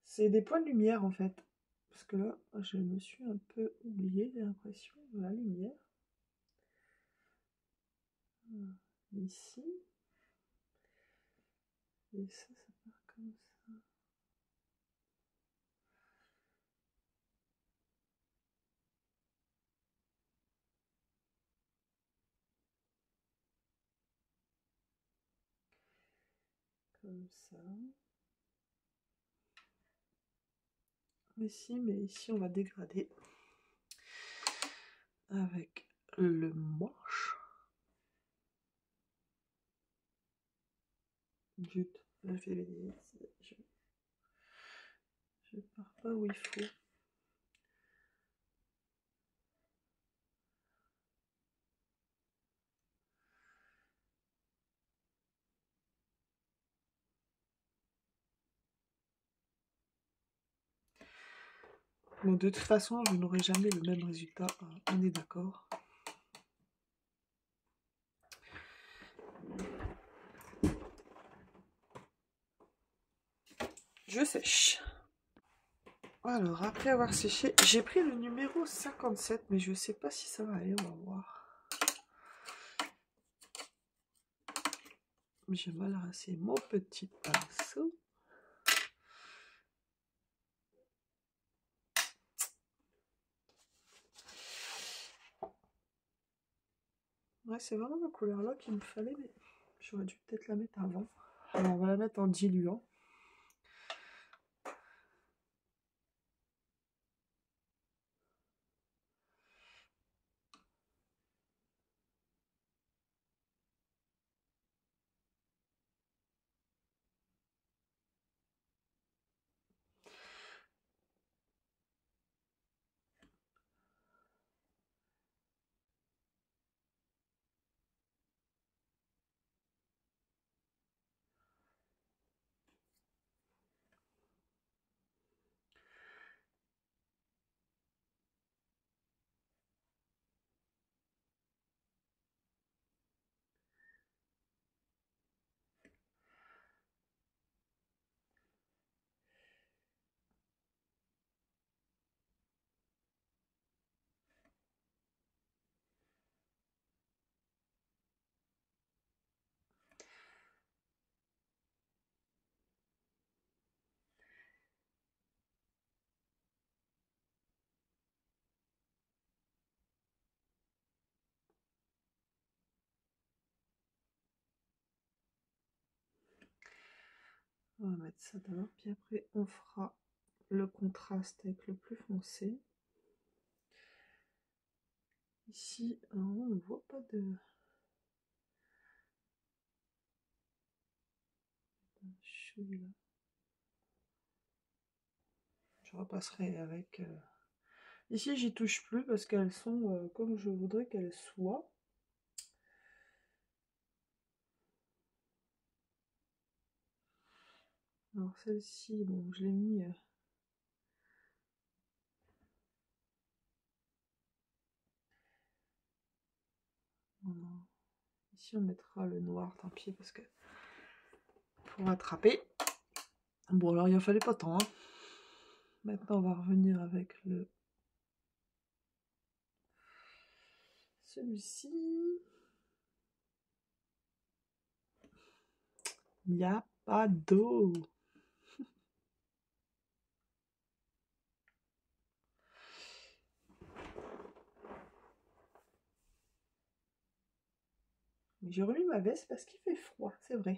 C'est des points de lumière en fait. Parce que là, je me suis un peu oubliée, j'ai l'impression, de la lumière. Ici. Et ça part comme ça. Comme ça. Ici, mais ici on va dégrader avec le manche. Zut, là je pars pas où il faut. Bon, de toute façon, je n'aurai jamais le même résultat, on est d'accord. Je sèche. Alors, après avoir séché, j'ai pris le numéro 57, mais je sais pas si ça va aller, on va voir. J'ai mal rincé mon petit pinceau. Ouais, c'est vraiment la couleur là qu'il me fallait, mais j'aurais dû peut-être la mettre avant. Alors, on va la mettre en diluant. On va mettre ça d'abord, puis après on fera le contraste avec le plus foncé. Ici, en haut, on ne voit pas de... chou là. Je repasserai avec... Ici, j'y touche plus parce qu'elles sont comme je voudrais qu'elles soient. Alors celle-ci, bon, je l'ai mis... Ici, on mettra le noir, tant pis, parce que... pour attraper. Bon, alors, il en fallait pas tant, hein. Maintenant, on va revenir avec le... celui-ci. Il n'y a pas d'eau. J'ai remis ma veste parce qu'il fait froid, c'est vrai.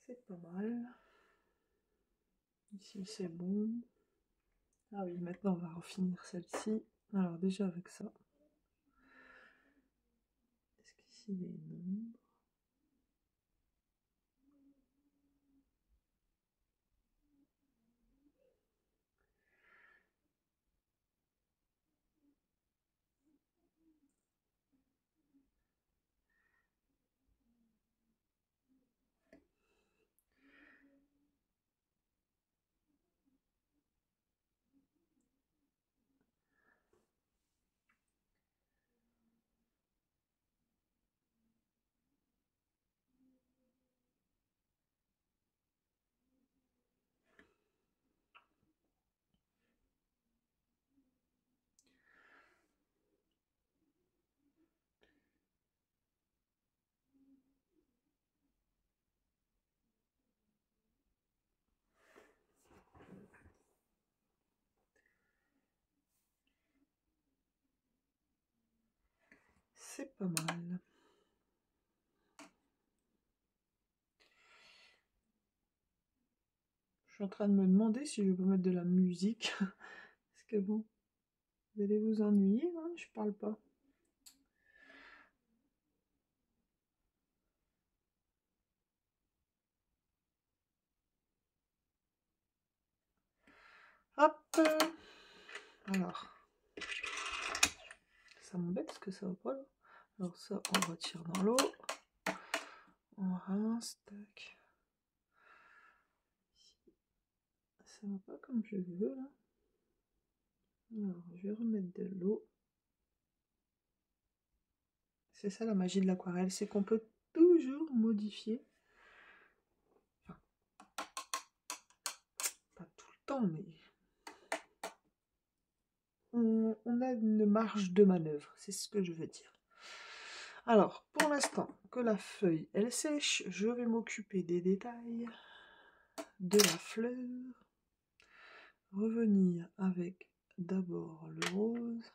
C'est pas mal. Ici c'est bon. Ah oui, maintenant on va refinir celle-ci. Alors déjà avec ça. Est-ce qu'ici il y a une ombre? C'est pas mal. Je suis en train de me demander si je peux mettre de la musique. Parce que bon, vous allez vous ennuyer, hein, je parle pas. Hop. Alors, ça m'embête parce que ça va pas là. Alors ça, on retire dans l'eau. On rince, tac. Ça va pas comme je veux là. Alors, je vais remettre de l'eau. C'est ça la magie de l'aquarelle, c'est qu'on peut toujours modifier. Enfin, pas tout le temps, mais on a une marge de manœuvre, c'est ce que je veux dire. Alors, pour l'instant que la feuille elle sèche, je vais m'occuper des détails de la fleur. Revenir avec d'abord le rose.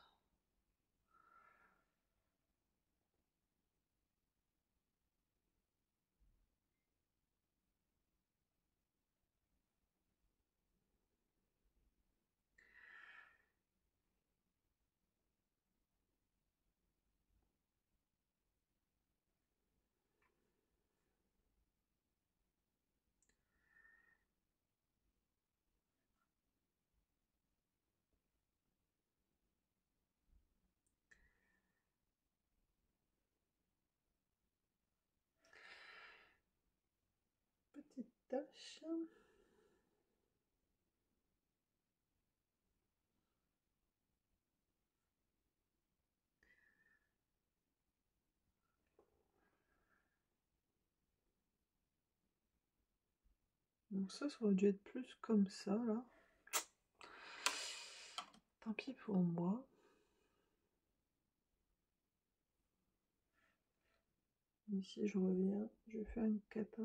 Petite tache. Donc ça aurait dû être plus comme ça là. Tant pis pour moi. Ici je reviens, je fais un kata.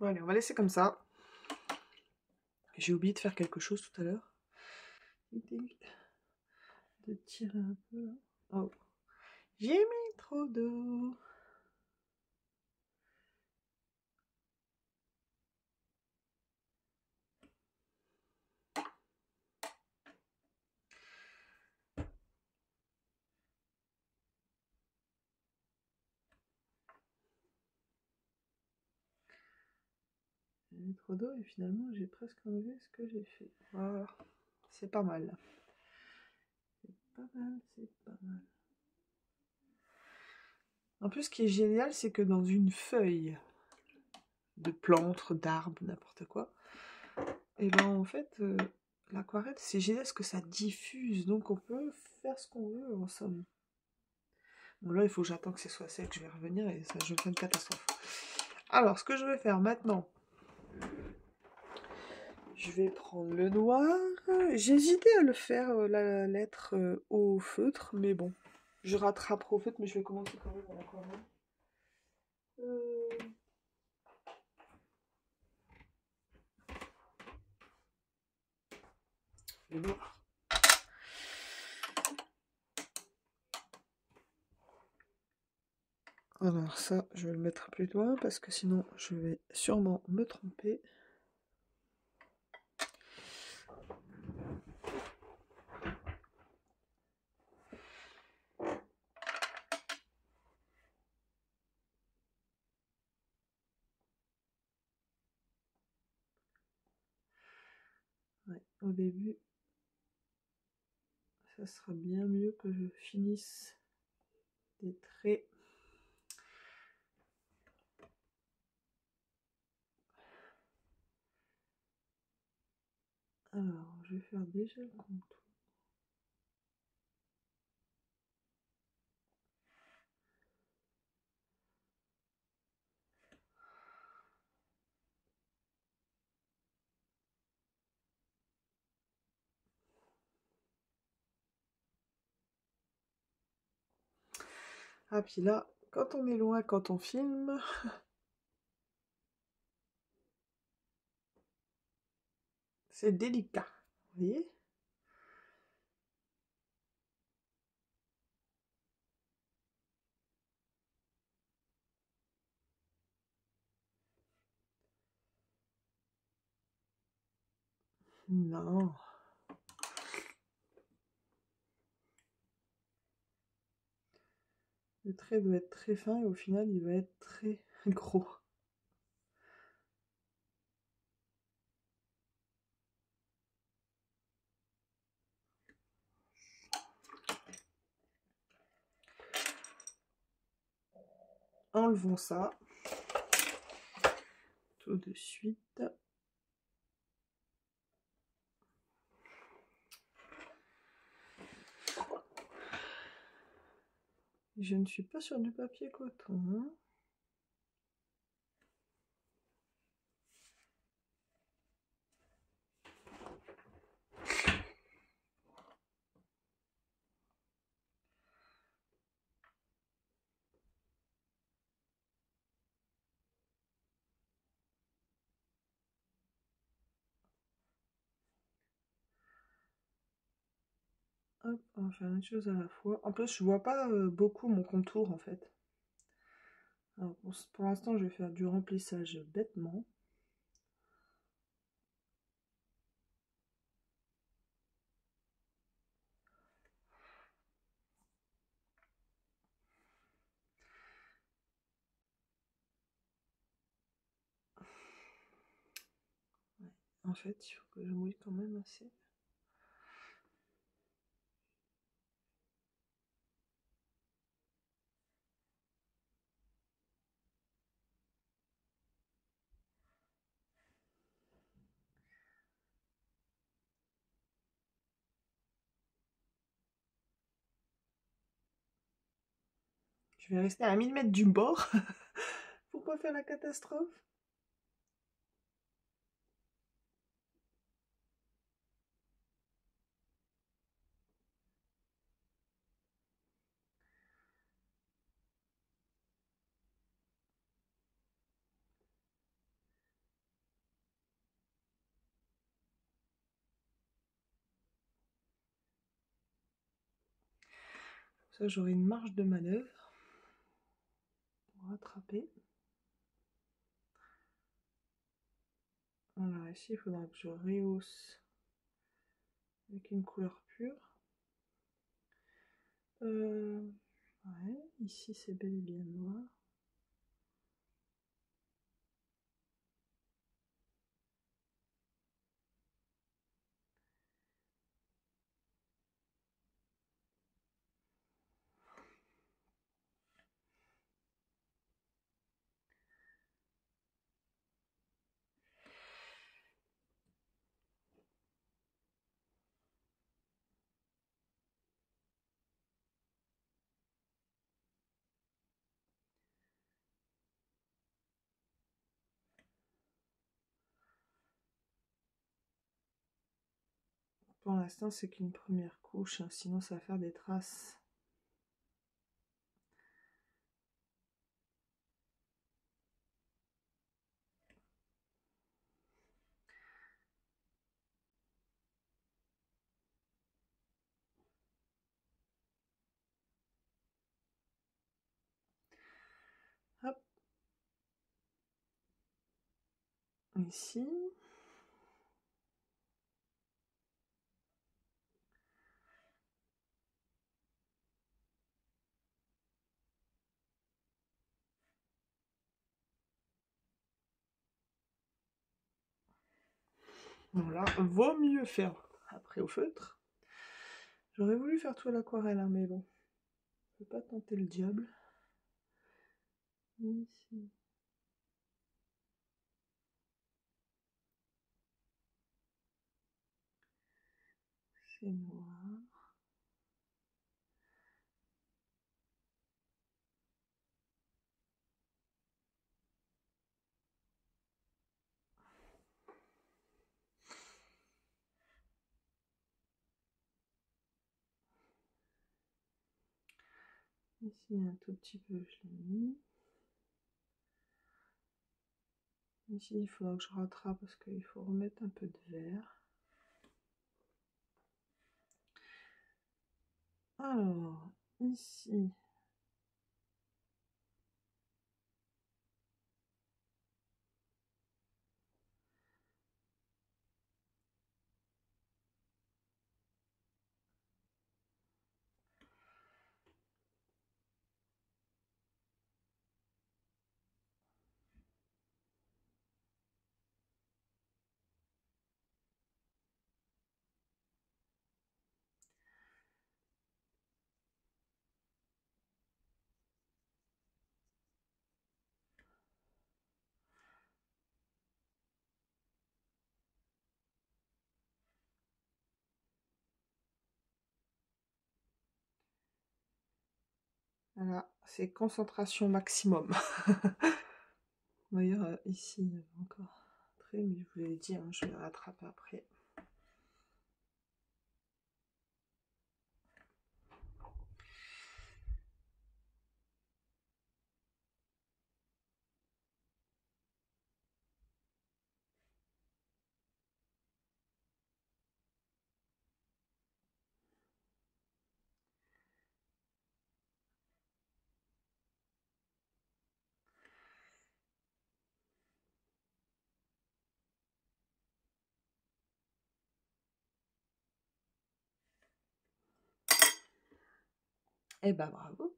Bon, allez, on va laisser comme ça. J'ai oublié de faire quelque chose tout à l'heure. De tirer un peu. Oh, j'ai mis trop d'eau. J'ai mis trop d'eau et finalement j'ai presque enlevé ce que j'ai fait. Voilà, c'est pas mal. C'est pas mal, c'est pas mal. En plus, ce qui est génial, c'est que dans une feuille de plante, d'arbre, n'importe quoi, et ben en fait, l'aquarelle, c'est génial parce que ça diffuse, donc on peut faire ce qu'on veut en somme. Bon là, il faut que j'attende que ce soit sec, je vais revenir et ça, je fais une catastrophe. Alors, ce que je vais faire maintenant, je vais prendre le noir. J'hésitais à le faire, la lettre au feutre, mais bon, je rattraperai au feutre, mais je vais commencer quand même à l'aquarelle. Le noir. Alors ça, je vais le mettre plus loin parce que sinon je vais sûrement me tromper. Ouais, au début, ça sera bien mieux que je finisse des traits. Alors, je vais faire déjà le contour. Ah, puis là, quand on est loin, quand on filme, c'est délicat. Vous voyez? Non. Le trait doit être très fin et au final, il va être très gros. Enlevons ça tout de suite. Je ne suis pas sur du papier coton. Hein. Hop, on va faire une chose à la fois. En plus, je vois pas beaucoup mon contour en fait. Alors, pour l'instant, je vais faire du remplissage bêtement. Ouais. En fait, il faut que je mouille quand même assez. Je vais rester à 1000 mètres du bord pour pas faire la catastrophe. ça, j'aurai une marge de manœuvre pour rattraper. Voilà, ici, il faudra que je rehausse avec une couleur pure. Ouais, ici, c'est bel et bien noir. Pour l'instant, c'est qu'une première couche, hein, sinon ça va faire des traces. Hop. Ici. Voilà, vaut mieux faire après au feutre. J'aurais voulu faire tout à l'aquarelle, hein, mais bon, je ne peux pas tenter le diable. Ici. C'est noir. Ici, un tout petit peu, je l'ai mis. Ici, il faudra que je rattrape parce qu'il faut remettre un peu de vert. Alors, ici. Voilà, c'est concentration maximum. D'ailleurs, ici, il y avait encore très, mais je vous l'ai dit, hein, je vais rattraper après. Eh ben bravo.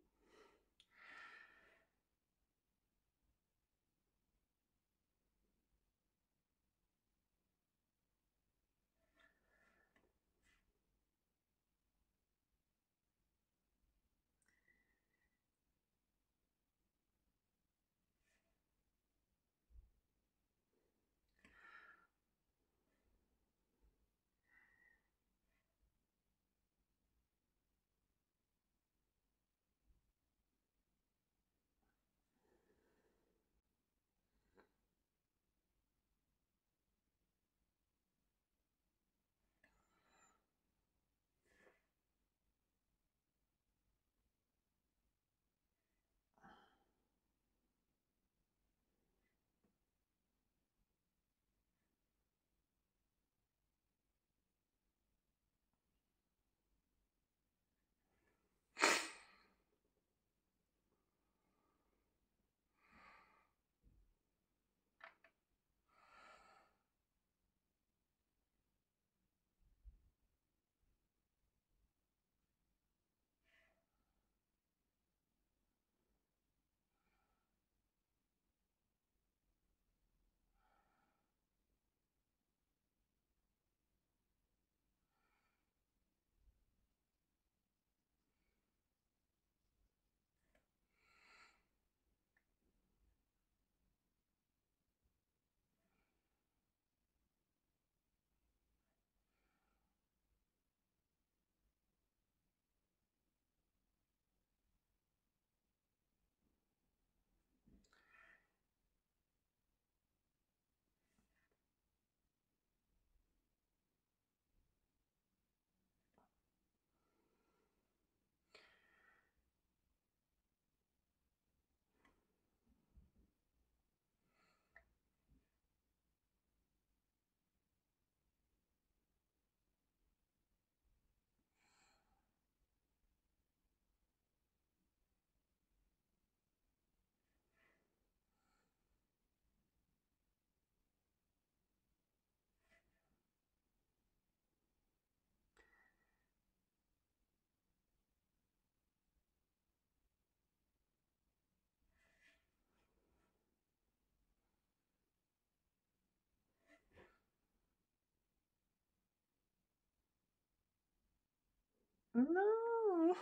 Non.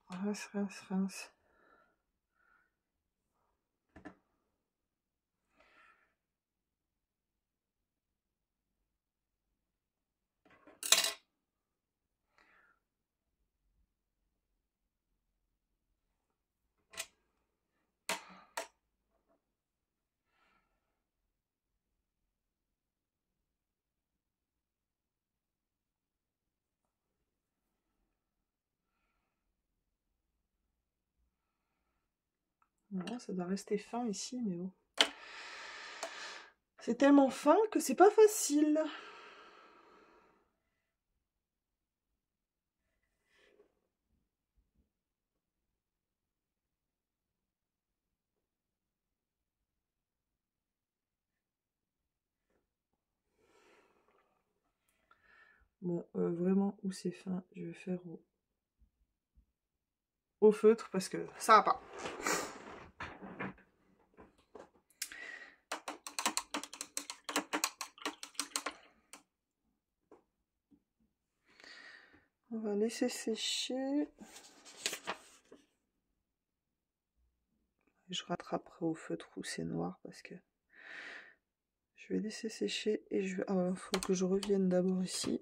Rince, rince, rince. Non, ça doit rester fin ici, mais bon. C'est tellement fin que c'est pas facile. Bon, vraiment, où c'est fin, je vais faire au feutre parce que ça va pas. On va laisser sécher. Je rattraperai au feutre où c'est noir parce que je vais laisser sécher et je vais... Ah, faut que je revienne d'abord ici.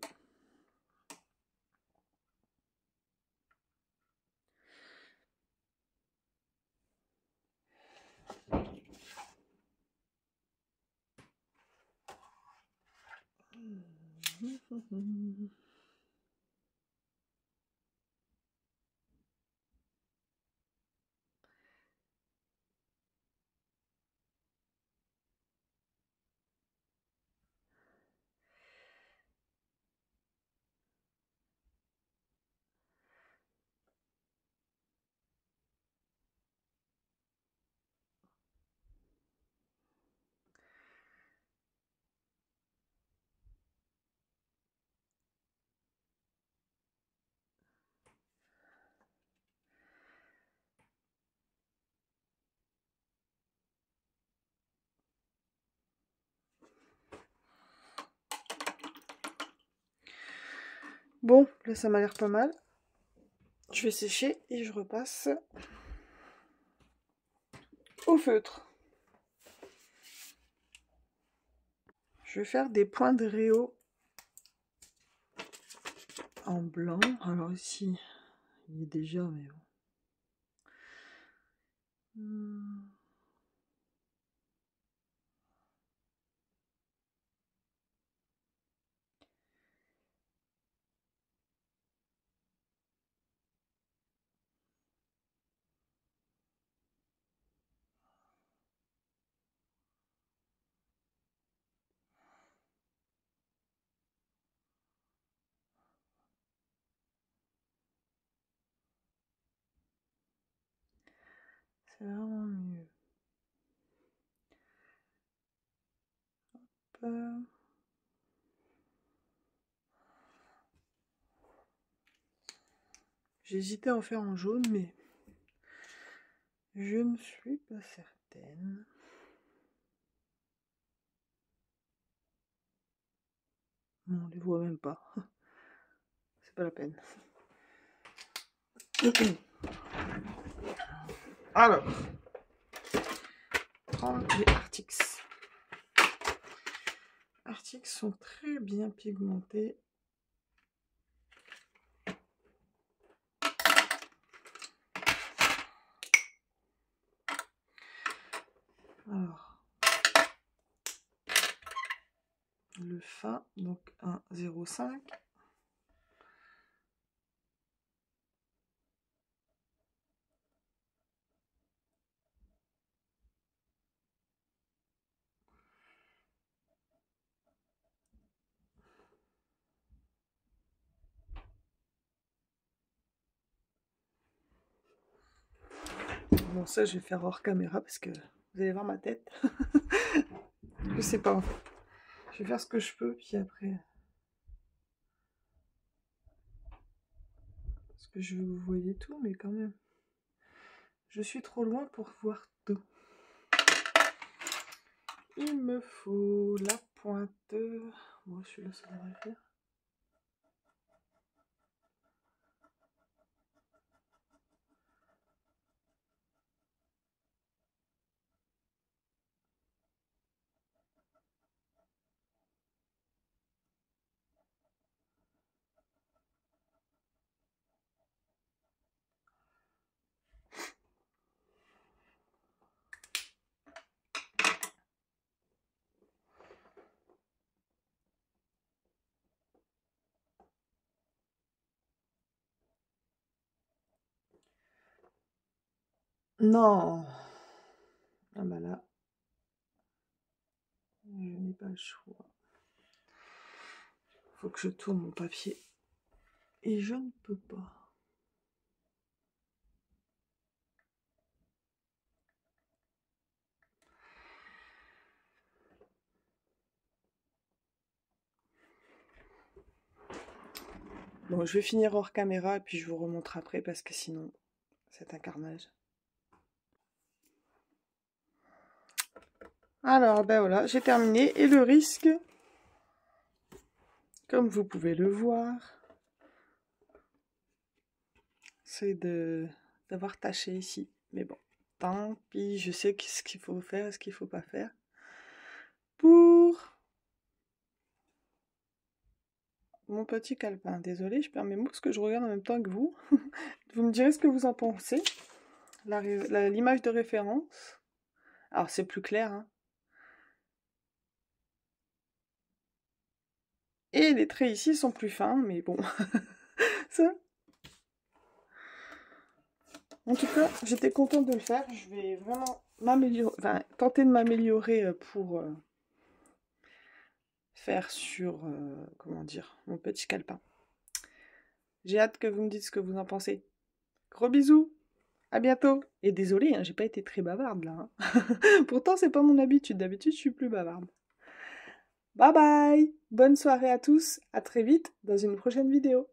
Bon, là ça m'a l'air pas mal. Je vais sécher et je repasse au feutre. Je vais faire des points de réau en blanc. Alors ici, il est déjà, mais bon. C'est vraiment mieux. J'ai hésité à en faire en jaune, mais je ne suis pas certaine. Non, on les voit même pas. C'est pas la peine. Alors, prendre les Arctics. Arctics sont très bien pigmentés. Alors, le fin, donc 1,05. Bon, ça, je vais faire hors caméra parce que vous allez voir ma tête. Je sais pas en fait. Je vais faire ce que je peux, puis après. Parce que je veux que vous voyez tout, mais quand même. Je suis trop loin pour voir tout. Il me faut la pointe. Oh, celui-là, ça devrait faire. Non. Ah bah là, je n'ai pas le choix. Faut que je tourne mon papier. Et je ne peux pas. Bon, je vais finir hors caméra et puis je vous remontre après parce que sinon, c'est un carnage. Alors, ben voilà, j'ai terminé. Et le risque, comme vous pouvez le voir, c'est d'avoir taché ici. Mais bon, tant pis, je sais ce qu'il faut faire et ce qu'il faut pas faire. Pour mon petit calepin. Désolée, je perds mes mots parce que je regarde en même temps que vous. Vous me direz ce que vous en pensez. L'image de référence. Alors, c'est plus clair, hein. Et les traits ici sont plus fins, mais bon. Ça. En tout cas, j'étais contente de le faire. Je vais vraiment m'améliorer, enfin, tenter de m'améliorer pour faire sur, comment dire, mon petit calepin. J'ai hâte que vous me dites ce que vous en pensez. Gros bisous, à bientôt. Et désolée, hein, j'ai pas été très bavarde là. Hein. Pourtant, c'est pas mon habitude. D'habitude, je suis plus bavarde. Bye bye. Bonne soirée à tous. À très vite dans une prochaine vidéo.